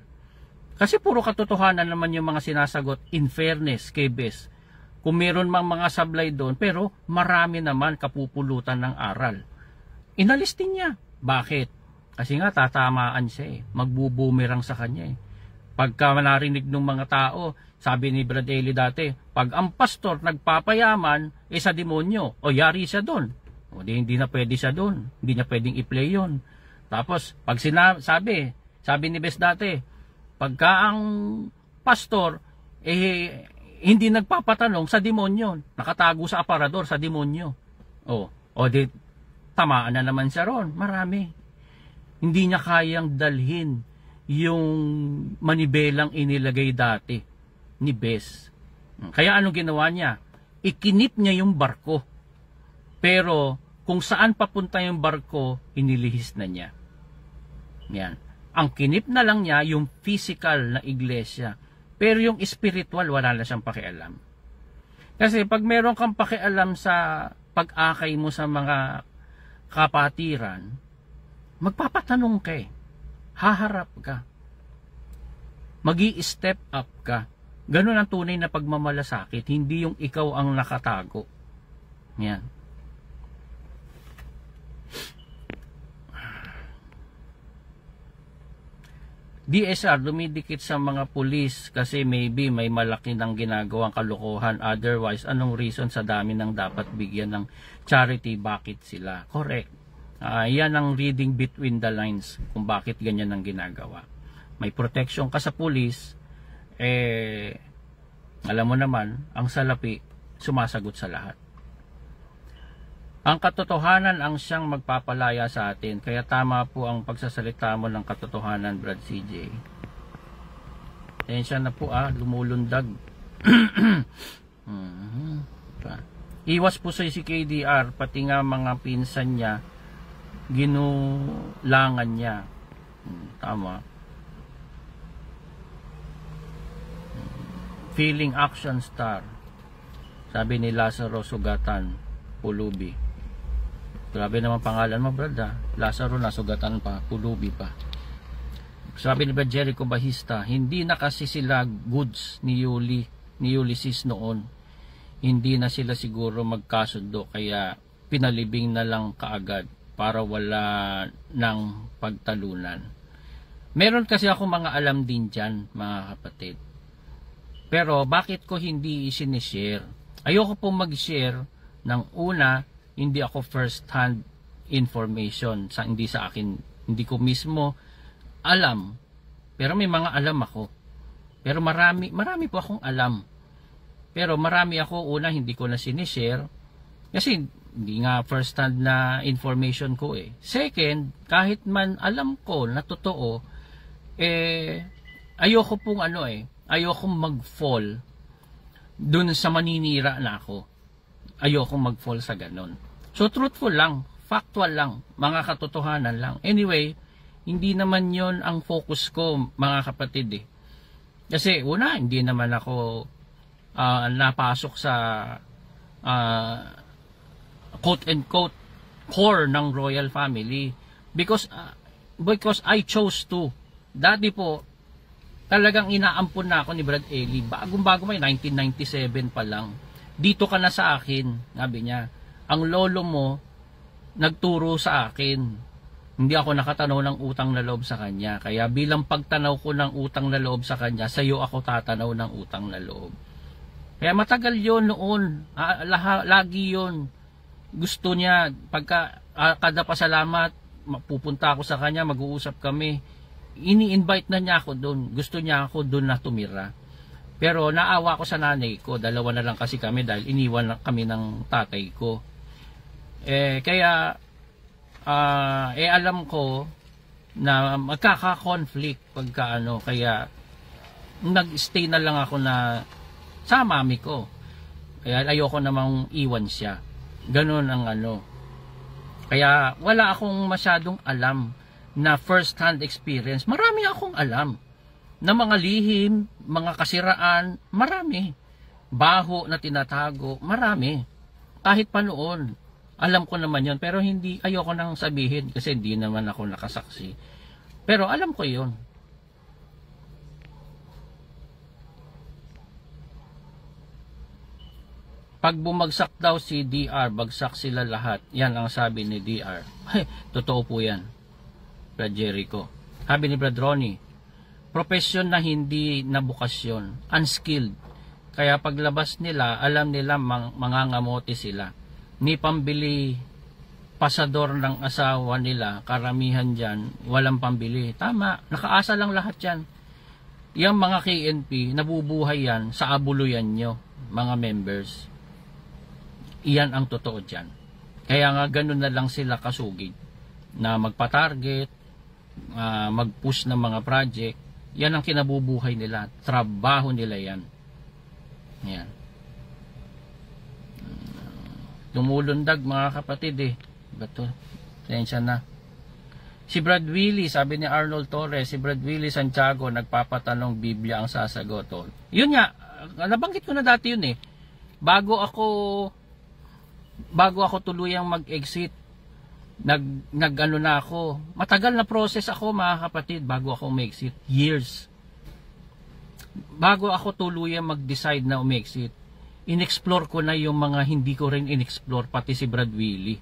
Kasi puro katotohanan naman yung mga sinasagot in fairness kay Bes. Kung meron mang mga sablay doon, pero marami naman kapupulutan ng aral. Inalis din niya. Bakit? Kasi nga tatamaan siya eh. Magbubumerang sa kanya eh. Pagka narinig ng mga tao, sabi ni Brad Eli dati, pag ang pastor nagpapayaman, sa demonyo, o yari siya doon. O hindi na pwede siya doon. Hindi niya pwedeng i-play yun. Tapos, pag sabi ni Bes dati, pagka ang pastor, hindi nagpapatanong sa demonyo, nakatago sa aparador sa demonyo. Di tamaan na naman siya ron. Marami. Hindi niya kayang dalhin yung manibelang inilagay dati ni Bes. Kaya anong ginawa niya? Ikinip niya yung barko. Pero kung saan papunta yung barko, inilihis na niya. Yan. Ang kinip na lang niya yung physical na iglesia. Pero yung spiritual, wala na siyang pakialam. Kasi pag meron kang pakialam sa pag-akay mo sa mga kapatiran, magpapatanong ka eh. Haharap ka. Magi-step up ka. Ganun ang tunay na pagmamalasakit. Hindi yung ikaw ang nakatago. Yan. DSR dumidikit sa mga pulis kasi maybe may malaki ng ginagawang kalokohan. Otherwise, anong reason sa dami ng dapat bigyan ng charity? Bakit sila? Correct. Yan ang reading between the lines kung bakit ganyan ang ginagawa. May protection ka sa pulis, alam mo naman, ang salapi sumasagot sa lahat. Ang katotohanan ang siyang magpapalaya sa atin. Kaya tama po ang pagsasalita mo ng katotohanan, Brad CJ. Tensya na po lumulundag. Iwas po sa si KDR, pati nga mga pinsan niya, ginulangan niya. Tama. Feeling action star. Sabi ni Lazaro Sugatan, Pulubi. Grabe naman pangalan mo, Brad. Lazaro na sugatan pa, Pulubi pa. Sabi ni Brad Jericho Bahista, hindi na kasi sila goods ni Ulysses noon. Hindi na sila siguro magkasundo, kaya pinalibing na lang kaagad para wala ng pagtalunan. Meron kasi ako mga alam din dyan, mga kapatid. Pero bakit ko hindi sinishare? Ayoko pong mag-share ng una, hindi ako first hand information. Hindi sa akin, hindi ko mismo alam. Pero may mga alam ako. Pero marami po akong alam. Pero marami ako, una, hindi ko na sinishare. Kasi hindi nga first hand na information ko eh. Second, kahit man alam ko na totoo, ayoko pong ayoko mag-fall dun sa maninira na ako. Ayoko mag-fall sa ganon. So truthful lang, factual lang, mga katotohanan lang. Anyway, hindi naman yon ang focus ko, mga kapatid eh. Kasi una, hindi naman ako napasok sa quote and quote core ng royal family because I chose to. Dati po talagang inaampon na ako ni Brad Eli. Bagong-bago may 1997 pa lang. Dito ka na sa akin, sabi niya. Ang lolo mo nagturo sa akin. Hindi ako nakatanaw ng utang na loob sa kanya. Kaya bilang pagtanaw ko ng utang na loob sa kanya, sa iyo ako tatanaw ng utang na loob. Kaya matagal yon noon. Lagi yon. Gusto niya, pagka kada pasalamat, pupunta ako sa kanya, mag-uusap kami. Ini-invite na niya ako doon. Gusto niya ako doon na tumira. Pero naawa ko sa nanay ko. Dalawa na lang kasi kami dahil iniwan kami ng tatay ko. Kaya alam ko na magkaka-conflict pagka kaya nag-stay na lang ako na sa mami ko. Kaya ayoko namang iwan siya. Ganun ang Kaya wala akong masyadong alam na first hand experience. Marami akong alam na mga lihim, mga kasiraan, marami. Baho na tinatago, marami. Kahit pa noon, alam ko naman yon, pero ayoko nang sabihin kasi hindi naman ako nakasaksi. Pero alam ko yon. Pag bumagsak daw si DR, bagsak sila lahat. Yan ang sabi ni DR. Totoo po yan. Brad Jericho. Sabi ni Brad Ronnie, profesyon na hindi na bukasyon, unskilled. Kaya paglabas nila, alam nila mangangamote sila. Ni pambili pasador ng asawa nila, karamihan dyan, walang pambili. Tama, nakaasa lang lahat yan. Yung mga KNP, nabubuhay yan sa abuluyan nyo, mga members. Iyan ang totoo dyan. Kaya nga ganun na lang sila kasugid na magpa-target, mag-push ng mga project. Yan ang kinabubuhay nila. Trabaho nila yan. Yan. Tumulundag mga kapatid eh. Bato, tensya na. Si Brad Willie, sabi ni Arnold Torres, si Brad Willie Santiago, nagpapatanong Biblia ang sasagot. Yun nga, nabanggit ko na dati yun eh. Bago ako tuluyang mag-exit, nag-ano na ako. Matagal na process ako mga kapatid bago ako mag-exit. Years. Bago ako tuluyang mag-decide na umexit, in-explore ko na yung mga hindi ko rin in-explore, pati si Brad Willie.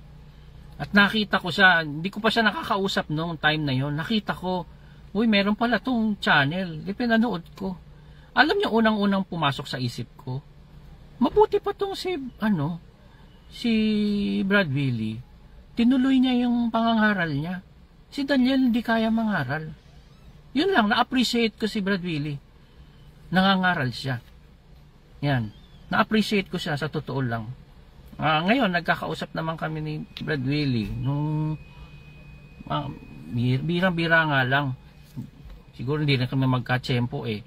At nakita ko siya, hindi ko pa siya nakakausap noong time na yon. Nakita ko, uy, meron pala tong channel. Di pinanood ko. Alam niyo, unang-unang pumasok sa isip ko, mabuti pa tong si Brad Willie. Tinuloy niya yung pangangaral niya. Si Daniel hindi kaya mangaral. Yun lang, na-appreciate ko si Brad Willie. Nangangaral siya. Yan. Na-appreciate ko siya sa totoo lang. Ngayon, nagkakausap naman kami ni Brad Willie. Nung birang-bira nga lang. Siguro hindi na kami magka-tsempo eh.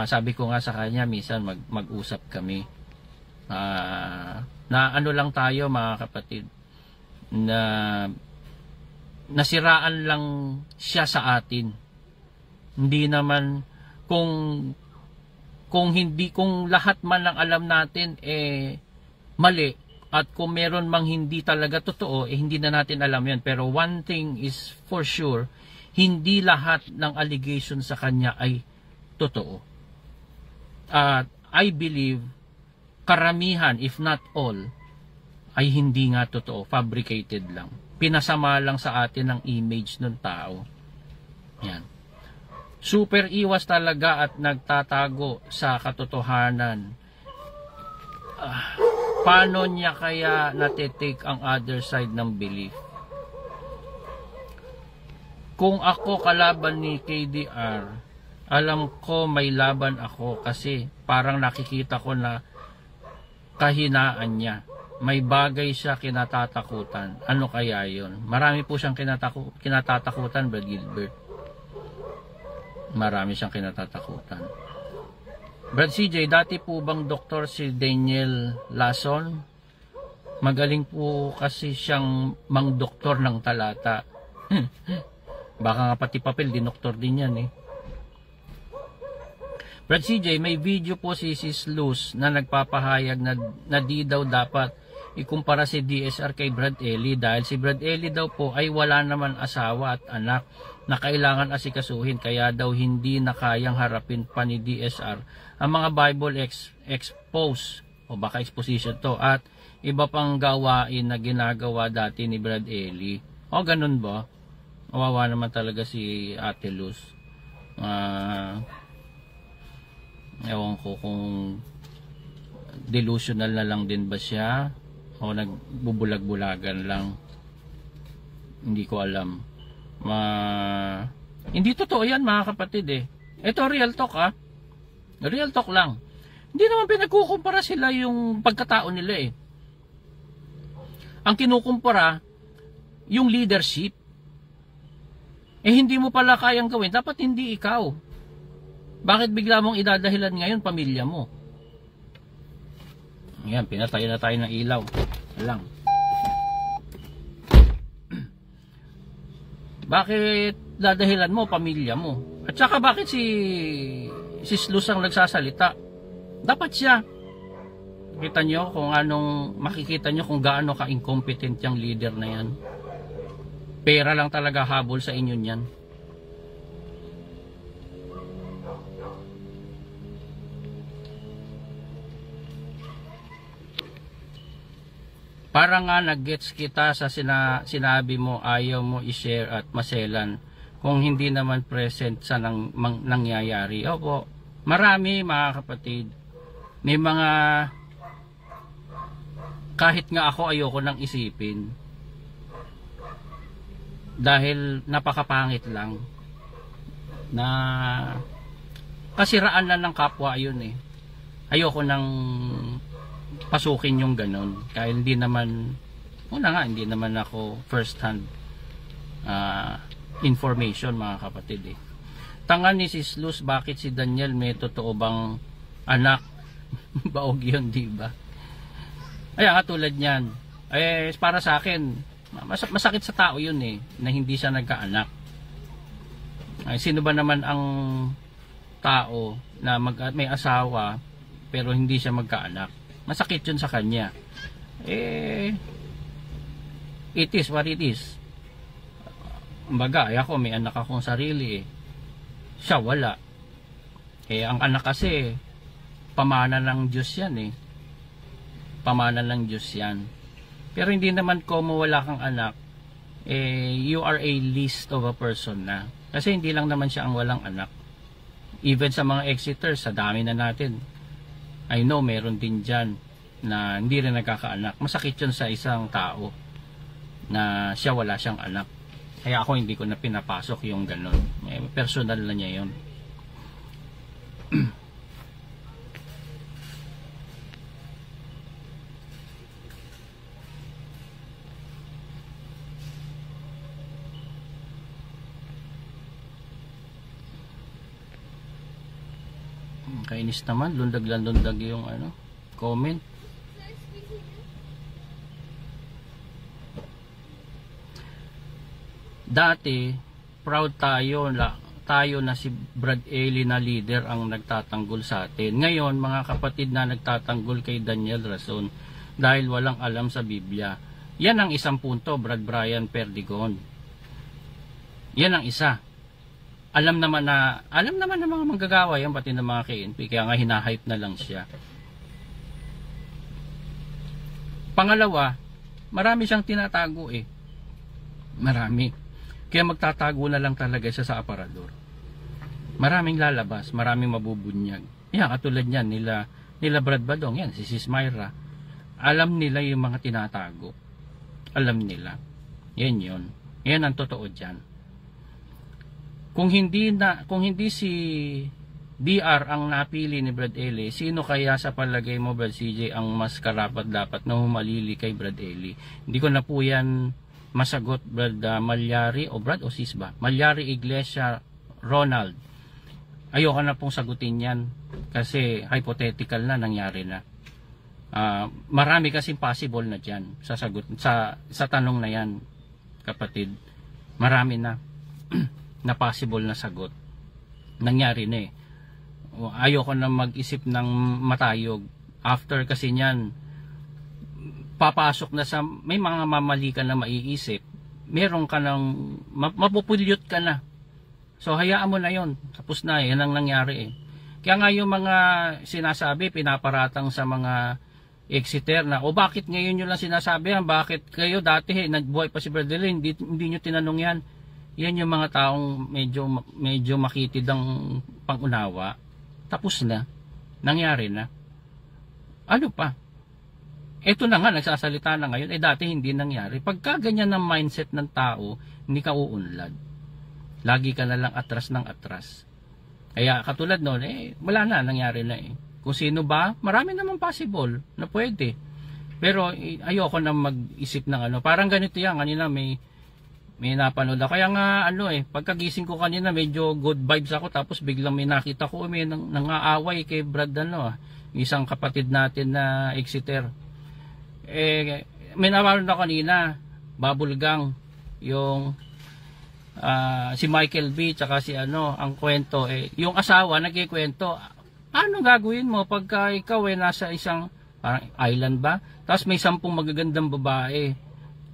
Sabi ko nga sa kanya, minsan mag-usap kami. Na ano lang tayo mga kapatid, na nasiraan lang siya sa atin. Hindi naman kung lahat man ng alam natin mali, at kung meron mang hindi talaga totoo, hindi na natin alam yan. Pero one thing is for sure, hindi lahat ng allegation sa kanya ay totoo. At I believe karamihan, if not all, ay hindi nga totoo, fabricated lang. Pinasama lang sa atin ang image ng tao. Yan. Super iwas talaga at nagtatago sa katotohanan. Paano niya kaya natitake ang other side ng belief? Kung ako kalaban ni KDR, alam ko may laban ako kasi parang nakikita ko na kahinaan niya. May bagay siya kinatatakutan. Ano kaya yun? Marami po siyang kinatatakutan, Brad Gilbert. Marami siyang kinatatakutan. Brad CJ, dati po bang doktor si Daniel Lason? Magaling po kasi siyang mang-doktor ng talata. Baka nga pati papel, dinoktor din yan eh. Brad CJ, may video po si Sis Luz na nagpapahayag na di daw dapat ikumpara si DSR kay Brad Ellie dahil si Brad Ellie daw po ay wala naman asawa at anak na kailangan asikasuhin kaya daw hindi na kayang harapin pa ni DSR ang mga Bible expose o baka exposition to at iba pang gawain na ginagawa dati ni Brad Ellie. O ganun ba? Kawawa naman talaga si Ate Luz. Ewan ko kung delusional na lang din ba siya o nagbubulag-bulagan lang. Hindi ko alam. Hindi totoo yan mga kapatid eh. Ito real talk ah. Real talk lang. Hindi naman pinagkukumpara sila yung pagkatao nila eh. Ang kinukumpara yung leadership. Eh hindi mo pala kayang gawin, dapat hindi ikaw. Bakit bigla mong idadahilan ngayon pamilya mo? Ayan, pinatay na tayo ng ilaw. Lang. Bakit dadahilan mo pamilya mo? At saka bakit si Luz ang nagsasalita? Dapat siya. Makikita nyo kung gaano ka-incompetent yung leader na yan. Pera lang talaga habol sa inyo niyan. Para nga nag-gets kita sa sinabi mo ayaw mo i-share at maselan kung hindi naman present sa nangyayari. Opo, marami mga kapatid. May mga kahit nga ako ayoko nang isipin. Dahil napakapangit lang na kasiraan na ng kapwa yun eh. Ayoko nang pasukin yung ganun. Kaya hindi naman ako first hand information mga kapatid eh. Tangan ni Sis Luz, bakit si Daniel may totoo bang anak? Baog yun, diba? Ayan, katulad niyan. Eh, para sa akin, masakit sa tao yun eh, na hindi siya nagkaanak. Ay, sino ba naman ang tao na may asawa pero hindi siya magkaanak? Masakit yun sa kanya. Eh, it is what it is. Kumbaga, ako may anak akong sarili eh. Siya wala. Eh, ang anak kasi pamana ng Diyos yan eh. Pamana ng Diyos yan. Pero hindi naman como wala kang anak, eh, you are a least of a person na. Kasi hindi lang naman siya ang walang anak. Even sa mga exiters, sa dami na natin. I know, meron din dyan na hindi rin nagkakaanak. Masakit yun sa isang tao na siya wala siyang anak. Kaya ako hindi ko na pinapasok yung ganun. Eh, personal na niya yun. Kainis naman, lundag yung comment. Dati, proud tayo na si Brad Ellie na leader ang nagtatanggol sa atin. Ngayon, mga kapatid na nagtatanggol kay Daniel Rason dahil walang alam sa Biblia. Yan ang isang punto, Brad Brian Perdigon. Yan ang isa. Alam naman ng mga manggagawa yan, pati ng mga KNP, kaya nga hinahype na lang siya. Pangalawa, marami siyang tinatago eh. Marami. Kaya magtatago na lang talaga siya sa aparador. Maraming lalabas, maraming mabubunyag. Yan, katulad niyan, nila Brad Badong, yan, si Sis Myra. Alam nila yung mga tinatago. Alam nila. Yan yun. Yan ang totoo dyan. Kung hindi si DR ang napili ni Brad Eli, sino kaya sa palagay mo, Brad CJ, ang mas karapat-dapat na humalili kay Brad Eli? Hindi ko na po yan masagot, Brad Malyari o Brad o Sis ba? Malyari Iglesia Ronald. Ayoko na pong sagutin yan kasi hypothetical na, nangyari na. Marami kasing possible na dyan sa tanong na yan, kapatid. Marami na na possible na sagot. Nangyari na eh. Ayoko na mag-isip ng matayog. After kasi niyan, papasok na sa, may mga mamali ka na maiisip. Meron ka ng, mapupulyot ka na. So hayaan mo na yon, tapos na, yan ang nangyari eh. Kaya nga yung mga sinasabi, pinaparatang sa mga exiter na, o bakit ngayon nyo lang sinasabi yan, bakit kayo dati nagbuhay pa si Brother Lee, hindi nyo tinanong yan. Yan yung mga taong medyo makitid ang pangunawa. Tapos na, nangyari na. Ano pa? Ito na nga, nagsasalita na ngayon, dati hindi nangyari. Pagka ganyan ang mindset ng tao, hindi ka uunlad. Lagi ka na lang atras ng atras. Kaya katulad noon, wala na, nangyari na eh. Kung sino ba, marami naman possible na pwede. Pero ayoko na mag-isip ng ano. Parang ganito yan, kanina may napanood ako. Kaya nga pagkagising ko kanina medyo good vibes ako, tapos biglang may nakita ko, may nangaaway kay Brad isang kapatid natin na exiter. May napanood ako kanina, babulgang yung si Michael B tsaka si ang kwento yung asawa nagkikwento, anong gagawin mo pagka ikaw nasa isang parang island ba, tapos may 10 magagandang babae,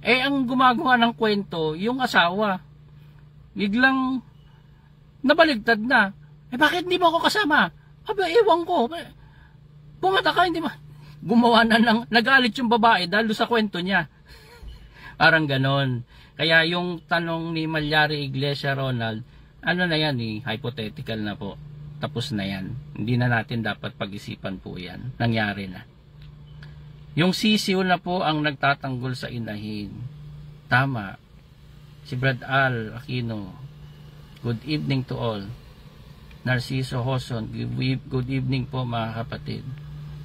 ang gumagawa ng kwento yung asawa, biglang nabaligtad na, bakit hindi mo ako kasama? Ewan ko, bumata ka, hindi ba gumawa na ng, nagalit yung babae dahil sa kwento niya. Parang ganon. Kaya yung tanong ni Malyari Iglesia Ronald, na yan hypothetical na po. Tapos na yan. Hindi na natin dapat pag-isipan po yan. Nangyari na. Yung sisiw na po ang nagtatanggol sa inahin. Tama. Si Brad Al Aquino. Good evening to all. Narciso Hoson. Good evening po mga kapatid.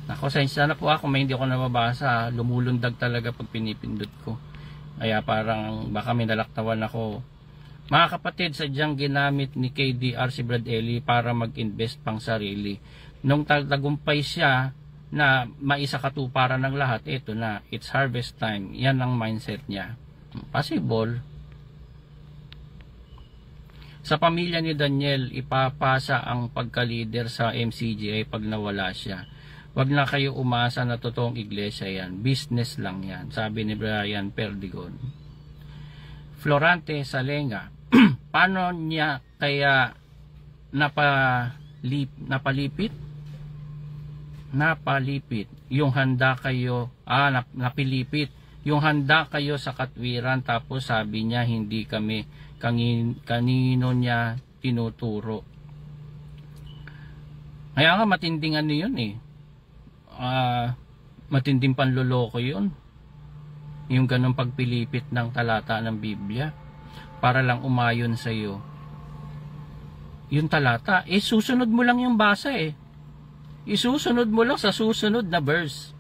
Nako, sensya na po ako. May hindi ako nababasa. Lumulundag talaga pag pinipindot ko. Kaya parang baka may nalaktawan ako. Mga kapatid, sadyang ginamit ni KDR si Brad Eli para mag-invest pang sarili. Nung tagumpay siya na maisakatuparan ng lahat, ito na, it's harvest time. Yan ang mindset niya. Possible. Sa pamilya ni Daniel, ipapasa ang pagka-leader sa MCGA pag nawala siya. Wag na kayo umasa na totoong iglesia yan. Business lang yan. Sabi ni Brian Perdigon. Florante Salenga. Paano niya kaya napalipit? Napalipit. Yung handa kayo, napilipit. Yung handa kayo sa katwiran, tapos sabi niya hindi kami kanino niya tinuturo. Kaya nga matinding yun eh. Matinding panloloko yun, yung ganong pagpilipit ng talata ng Biblia para lang umayon sa iyo yung talata. Susunod mo lang yung basa isusunod mo lang sa susunod na verse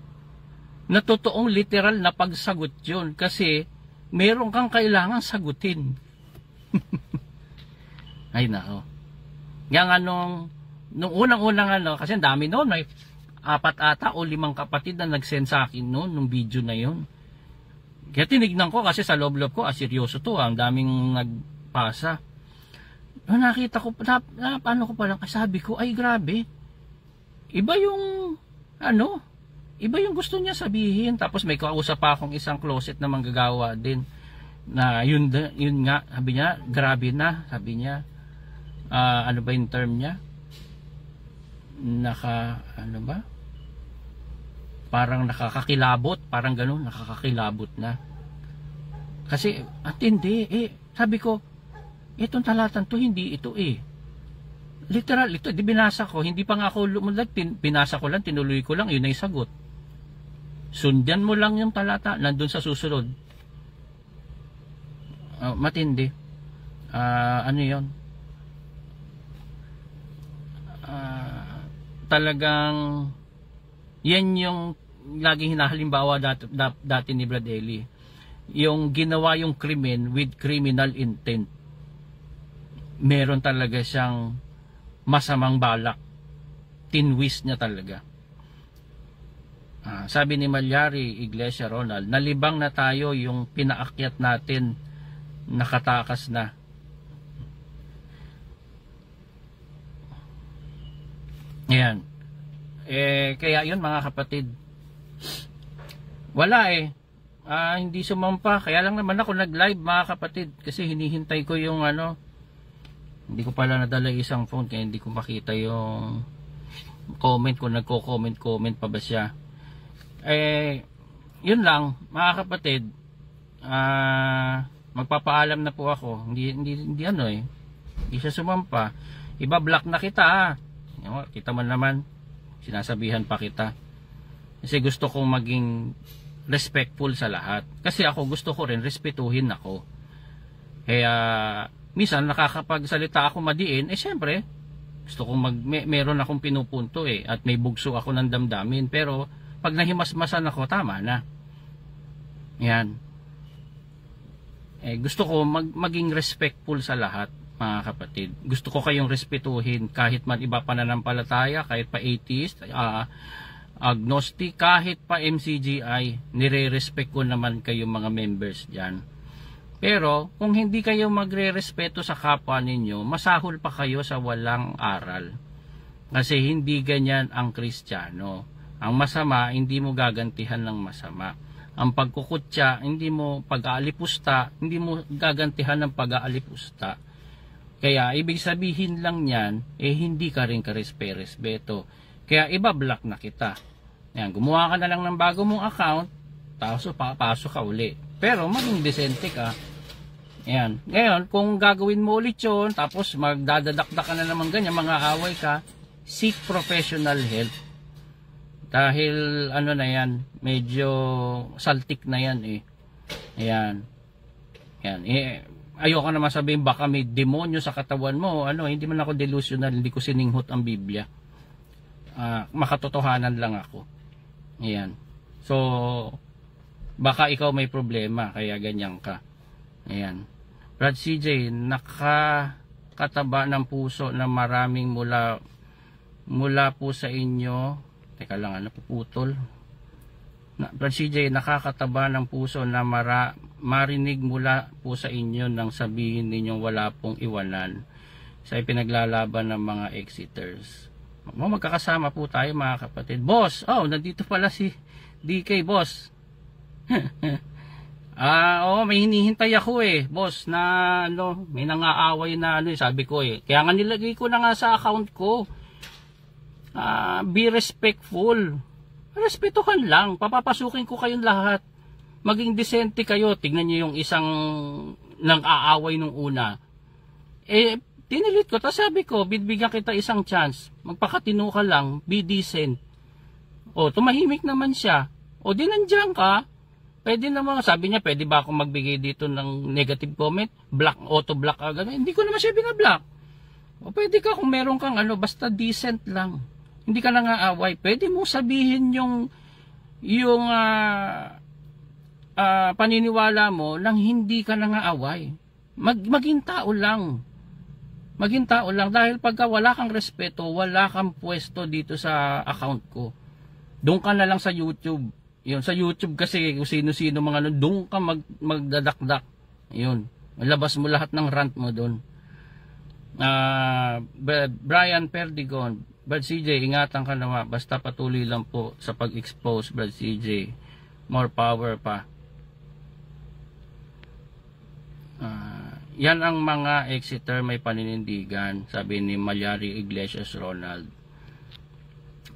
na totoong literal na pagsagot yun, kasi meron kang kailangan sagutin. Ay nako, yung nung unang-unang kasi dami noon, may 4 ata o 5 kapatid na nag-send sa akin noon, nung video na yun. Kaya tinignan ko kasi sa loob-loob ko, seryoso to, ang daming nagpasa. Nakita ko, paano ko palang, sabi ko, ay grabe, iba yung, iba yung gusto niya sabihin. Tapos may kausap pa akong isang closet na manggagawa din, na yun nga, sabi niya, grabe na, sabi niya, ano ba yung term niya? Parang nakakakilabot, parang ganun, nakakakilabot na. Kasi, at hindi, sabi ko, Itong talatan to, hindi ito eh. Literal, ito, di binasa ko, hindi pa nga ako lumundag, binasa ko lang, tinuloy ko lang, yun ay sagot. Sundan mo lang yung talata, nandun sa susunod. Matindi. Ano yun? Talagang, yan yung laging hinahalimbawa dati ni Brad Eli. Yung ginawa yung krimen with criminal intent. Meron talaga siyang masamang balak. Tinwist niya talaga. Sabi ni Malyari Iglesia Ronald, nalibang na tayo yung pinaakyat natin, nakatakas na. Ayan. Kaya yun mga kapatid, wala hindi sumampa. Kaya lang naman ako nag-live mga kapatid, kasi hinihintay ko yung hindi ko pala nadala isang phone, kaya hindi ko makita yung comment kung nagko-comment pa ba siya. Yun lang mga kapatid, magpapaalam na po ako. Hindi siya sumampa. Iba-block na kita kita man naman, sinasabihan pa kita. Kasi gusto kong maging respectful sa lahat. Kasi ako gusto ko rin respetuhin ako. Kaya minsan nakakapagsalita ako madiin, syempre gusto kong meron akong pinupunto at may bugso ako ng damdamin, pero pag nahimasmasan ako, tama na. Yan. Gusto ko maging respectful sa lahat mga kapatid. Gusto ko kayong respetuhin kahit man iba pananampalataya, kahit pa atheist, agnostic, kahit pa MCGI, nire-respect ko naman kayo mga members dyan. Pero kung hindi kayo magre-respeto sa kapwa ninyo, masahol pa kayo sa walang aral. Kasi hindi ganyan ang Kristiyano. Ang masama, hindi mo gagantihan ng masama. Ang pagkukutya, hindi mo pag-aalipusta, hindi mo gagantihan ng pag-aalipusta. Kaya ibig sabihin lang yan, hindi ka rin karespeto. Kaya iba-block na kita. Yan, gumawa ka na lang ng bago mong account, tapos papasok ka uli. Pero maging decente ka. Yan. Ngayon, kung gagawin mo ulit yun, tapos magdadadakdak ka na naman ganyan, mga away ka, seek professional help. Dahil na yan, medyo saltik na yan Ayan. Yan. Ayoko naman sabihin baka may demonyo sa katawan mo. Hindi man ako delusional, hindi ko sininghot ang Biblia. Makatotohanan lang ako. Ayan. So, baka ikaw may problema, kaya ganyan ka. Ayan. Brad CJ, nakakataba ng puso na maraming mula po sa inyo. Teka lang, napuputol. Brad CJ, nakakataba ng puso na marinig mula po sa inyo nang sabihin ninyong wala pong iwanan sa ipinaglalaban ng mga exiters. Magkakasama po tayo mga kapatid. Boss, nandito pala si DK, boss. May hinihintay ako boss, na may nangaaway na sabi ko Kaya nga nilagay ko na nga sa account ko. Be respectful. Respetuhan lang. Papapasukin ko kayong lahat. Maging decente kayo. Tignan niyo yung isang nang-aaway nung una. Dinilit ko. Tapos sabi ko, bibigyan kita isang chance. Magpakatino ka lang. Be decent. Tumahimik naman siya. Di nandiyan ka. Pwede naman. Sabi niya, pwede ba akong magbigay dito ng negative comment? Block, auto-block agad. Hindi ko naman siya binablock. Pwede ka kung meron kang basta decent lang. Hindi ka nangaaway. Pwede mo sabihin yung paniniwala mo nang hindi ka nangaaway. Maging tao lang. Maging tao lang. Dahil pagka wala kang respeto, wala kang pwesto dito sa account ko. Doon ka na lang sa YouTube. Yun, sa YouTube kasi kung sino-sino mga doon ka magdadakdak. Yun. Labas mo lahat ng rant mo doon. Brian Perdigon, Brad CJ, ingatan ka naman. Basta patuloy lang po sa pag-expose, Brad CJ. More power pa. Yan ang mga exiter may paninindigan, sabi ni Malyari Iglesias Ronald.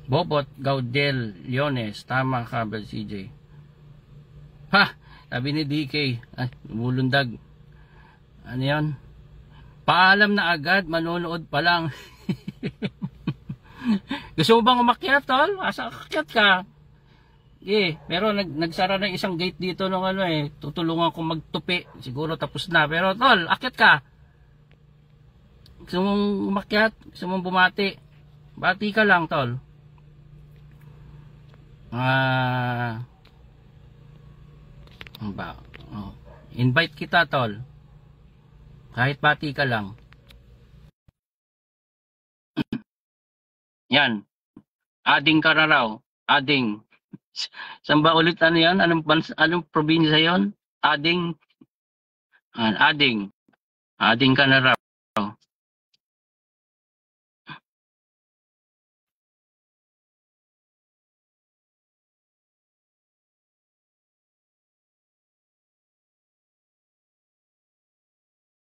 Bobot Gaudel Leones, tama ka, Brad CJ. Sabi ni DK, lumulundag. Ano yan? Paalam na agad, manonood pa lang. Gusto mo bang umakyat, tol? Asa akyat ka? Pero nagsara na isang gate dito ng ano tutulungan ko magtupi. Siguro tapos na. Pero tol, akyat ka. Gusto mong umakyat? Gusto mong bumati? Bati ka lang, tol. Invite kita, tol. Kahit bati ka lang. Yan. Ading ka na raw. Ading. Saan ba ulit ano yan? Anong probinsya yon? Ading. Ading. Ading ka na raw.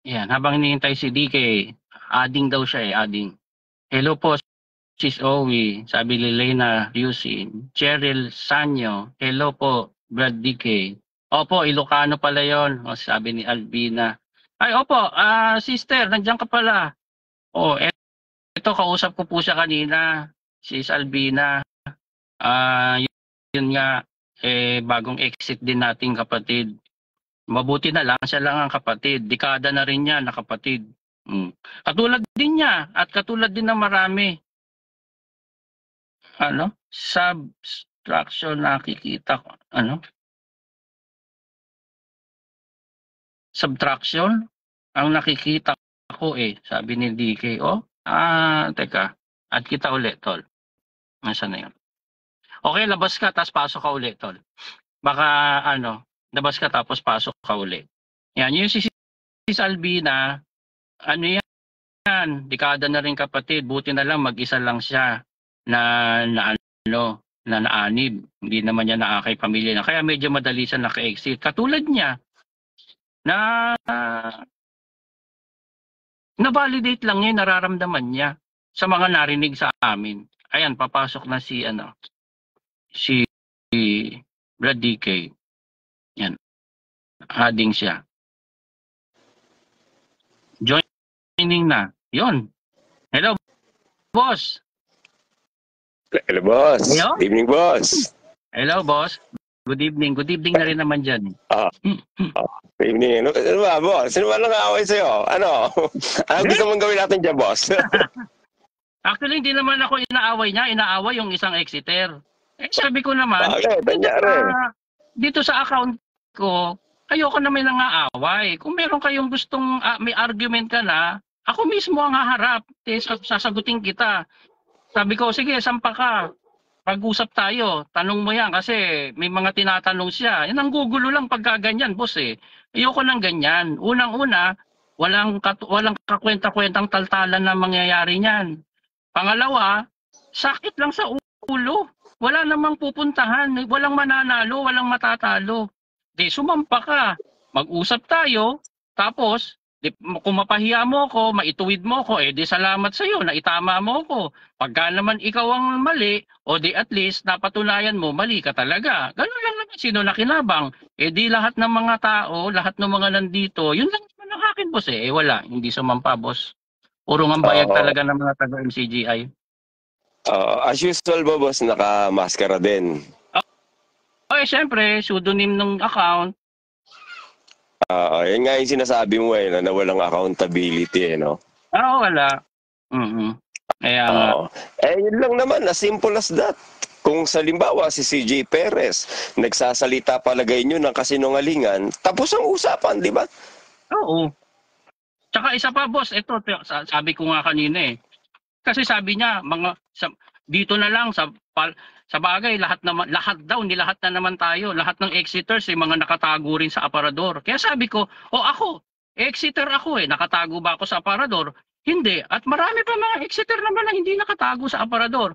Yan. Habang hinihintay si DK, ading daw siya ading. Hello po, Sis Owie, sabi ni Lena Yusin. Cheryl Sanyo, hello po, Brad DK. Opo, Ilocano pala yon, sabi ni Albina. Ay, opo, sister, nandiyan ka pala. Ito, kausap ko po siya kanina, Sis Albina. Yun nga, bagong exit din nating kapatid. Mabuti na lang, siya lang ang kapatid. Dekada na rin niya na kapatid. Katulad din niya, at katulad din ng marami. Subtraction nakikita ko. Subtraction ang nakikita ko sabi ni DK. Teka. At kita ulit, tol. Nasaan na yun? Okay, labas ka, tapos pasok ka ulit, tol. Baka, labas ka, tapos pasok ka ulit. Yan, yung si Albina, yan, dekada na rin kapatid. Buti na lang, mag-isa lang siya na naanib. Hindi naman niya nakakay pamilya na. Kaya medyo madali siya naka-exit. Katulad niya, na validate lang niya, nararamdaman niya sa mga narinig sa amin. Ayan, papasok na si Brad DK. Yan. Adding siya. Joining na. Yon. Hello, boss. Hello, boss. Hello? Good evening, boss. Hello, boss. Good evening. Good evening na rin naman dyan. Good evening. Ano ba, boss? Sino ba nang-aaway sa'yo? Ano gusto mong gawin natin dyan, boss? Actually, hindi naman ako inaaway niya. Inaaway yung isang exiter. Sabi ko naman, dito sa account ko, ayoko na may nangaaway. Kung meron kayong gustong may argument ka na, ako mismo ang haharap. Sasagutin kita. Sabi ko, sige, sampa ka. Pag-usap tayo. Tanong mo yan kasi may mga tinatanong siya. Yan ang gugulo lang pagka ganyan, boss Ayoko ng ganyan. Unang-una, walang kakwenta-kwentang taltalan na mangyayari niyan. Pangalawa, sakit lang sa ulo. Wala namang pupuntahan. Walang mananalo, walang matatalo. Sumampa ka. Mag-usap tayo. Tapos, kung mapahiya mo ko, maituwid mo ko, salamat sa iyo, naitama mo ko. Pagka naman ikaw ang mali, at least napatunayan mo, mali ka talaga. Ganun lang naman, sino nakinabang? Lahat ng mga tao, lahat ng mga nandito, yun lang naman ang akin, boss wala, hindi sumampa, boss. Puro bayag talaga ng mga taga-MCGI. As usual ba, boss, naka-maskara din? Siyempre, pseudonym ng account. Yan nga yung sinasabi mo na walang accountability no? Wala. Kaya nga. Yun lang naman, as simple as that. Kung salimbawa si CJ Perez nagsasalita palagay nyo ng kasinungalingan, tapos ang usapan, di ba? Oo. Tsaka isa pa, boss, ito sabi ko nga kanina Kasi sabi niya, dito na lang sa bagay, lahat na naman tayo, lahat ng exiters mga nakatago rin sa aparador. Kaya sabi ko, ako, exiter ako nakatago ba ako sa aparador? Hindi. At marami pa mga exiter naman na hindi nakatago sa aparador.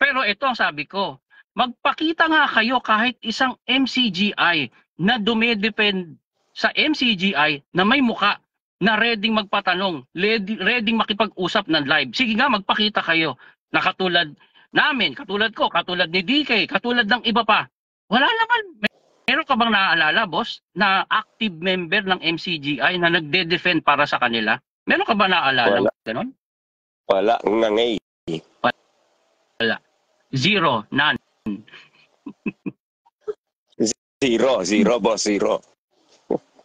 Pero ito ang sabi ko, magpakita nga kayo kahit isang MCGI na dumidepend sa MCGI na may muka, na ready magpatanong, ready makipag-usap ng live. Sige nga, magpakita kayo na katulad namin, katulad ko, katulad ni DK, katulad ng iba pa. Wala naman. Meron ka bang naaalala, boss, na active member ng MCGI na nagde-defend para sa kanila? Meron ka ba naalala Wala. ganon? Wala. Ngangay. Wala. Zero. None. Zero, boss. Zero.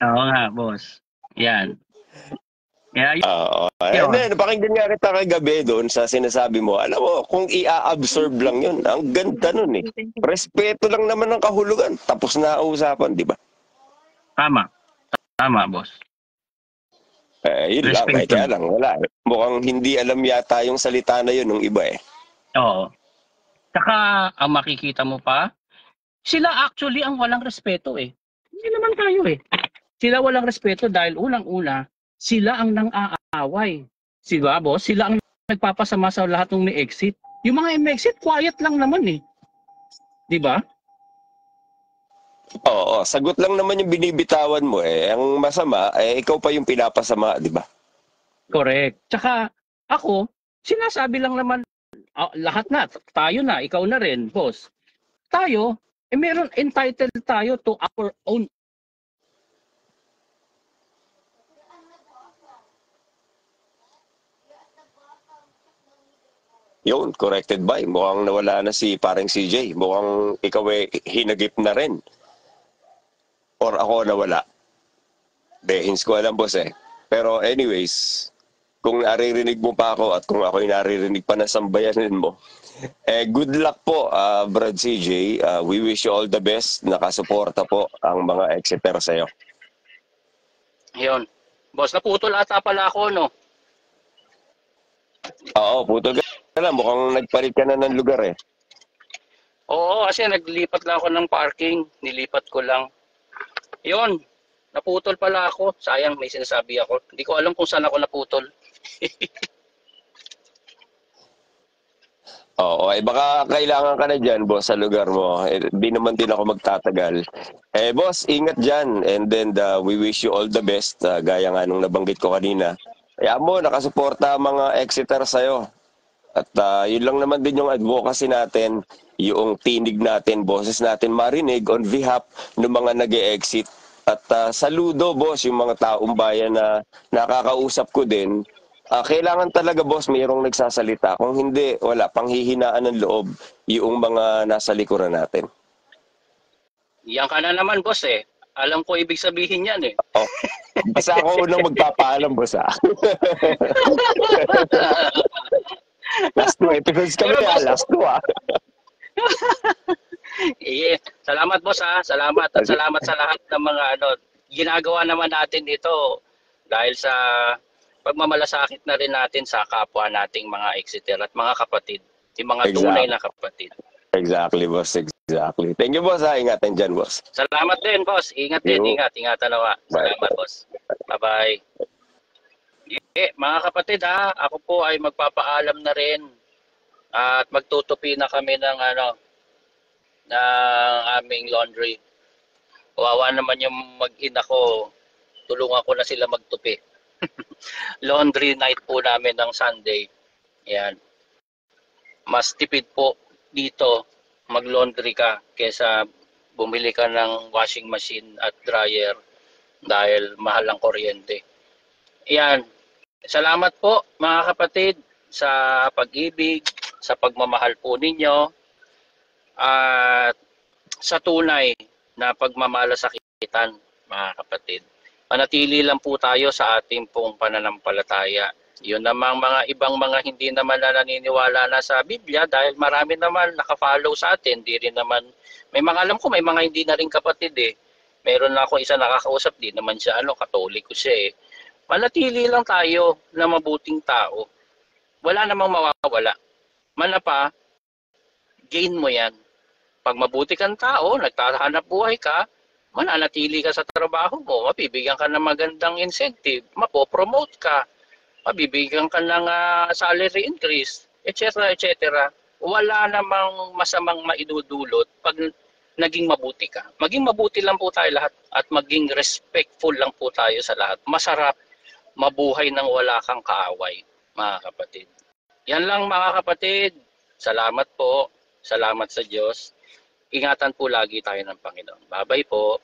Oo nga, boss. Yan. Yeah, Oo. And then, pakinggan nga kita kagabi doon sa sinasabi mo. Alam mo, kung i-absorb lang yun, ang ganda nun eh. Respeto lang naman ng kahulugan. Tapos na ang usapan, di ba? tama. Tama, boss. Yun lang. Respect Kaya lang. lang, wala. Mukhang hindi alam yata yung salita na yun ng iba eh. Oo. Saka, ang makikita mo pa, sila actually ang walang respeto eh. Hindi naman tayo eh. Sila walang respeto dahil unang-una, sila ang nang-aaway. Diba, boss? Sila ang nagpapasama sa lahat ng may exit. Yung mga may exit, quiet lang naman eh. Diba? Oo, sagot lang naman yung binibitawan mo eh. Ang masama, ikaw pa yung pinapasama, di ba? Correct. Tsaka, ako, sinasabi lang naman, lahat na, tayo na, ikaw na rin, boss. Tayo, meron entitled tayo to our own. Yun, corrected by. Mukhang nawala na si parang CJ. Mukhang ikaw hinagip na rin. Or ako nawala. Hins ko alam, boss eh. Pero anyways, kung naririnig mo pa ako at kung ako'y naririnig pa na sambayanin mo, good luck po, Brad CJ. We wish you all the best. Nakasuporta po ang mga Exeter sa'yo. Yun. Boss, naputol ata pala ako, no? Oo, putol ka na. Mukhang nagpalit ka na ng lugar eh. Oo, kasi naglipat lang ako ng parking. Nilipat ko lang. Yun. Naputol pala ako. Sayang, may sinasabi ako. Hindi ko alam kung saan ako naputol. Oo, baka kailangan ka na dyan, boss, sa lugar mo. Di naman din ako magtatagal. Boss, ingat dyan. And then, we wish you all the best. Gaya nga nung nabanggit ko kanina. Kaya mo, nakasuporta ang mga Exeter sa'yo. At yun lang naman din yung advocacy natin, yung tinig natin, boses natin marinig on behalf ng mga nag-e-exit. At saludo, boss, yung mga taong bayan na nakakausap ko din. Kailangan talaga, boss, mayroong nagsasalita. Kung hindi, wala, panghihinaan ng loob yung mga nasa likuran natin. Yan ka na naman, boss eh. Alam ko ibig sabihin yan eh. Oh, basta ako unang magpapaalam, boss, ha? Last 2 episodes kami, last 2, ha? Salamat, boss, ha? Salamat. At salamat sa lahat ng mga ginagawa naman natin ito dahil sa pagmamalasakit na rin natin sa kapwa nating mga Exeter at mga kapatid. Yung mga tunay na kapatid. Exactly, boss. Exactly. Thank you, boss, ha? Ingatan dyan, boss. Salamat din, boss. Ingat din. Ingatan nawa. Salamat, boss. Bye-bye. Mga kapatid, ha? Ako po ay magpapaalam na rin at magtutupi na kami ng aming laundry. Kawawa naman yung mag-ina ko. Tulungan ko na sila magtupi. Laundry night po namin ng Sunday. Yan. Mas tipid po dito mag-laundry ka kesa bumili ka ng washing machine at dryer dahil mahal ang kuryente. Yan. Salamat po mga kapatid sa pag-ibig, sa pagmamahal po ninyo at sa tunay na pagmamalasakitan mga kapatid. Manatili lang po tayo sa ating pong pananampalataya. Yun namang mga ibang mga hindi naman na naniniwala na sa Biblia dahil marami naman nakafollow sa atin. Di rin naman, may mga alam ko, may mga hindi na rin kapatid eh. Meron na ako isa nakakausap, di naman siya katoliko siya eh. Manatili lang tayo na mabuting tao. Wala namang mawawala. Manapa, gain mo yan. Pag mabuti kang tao, nagtahanap buhay ka, mananatili ka sa trabaho mo, mabibigyan ka ng magandang incentive, mapopromote ka, mabibigyan ka ng salary increase, etc. etc. Wala namang masamang maidudulot pag naging mabuti ka. Maging mabuti lang po tayo lahat at maging respectful lang po tayo sa lahat. Masarap mabuhay nang wala kang kaaway, mga kapatid. Yan lang mga kapatid. Salamat po. Salamat sa Diyos. Ingatan po lagi tayo ng Panginoon. Bye-bye po.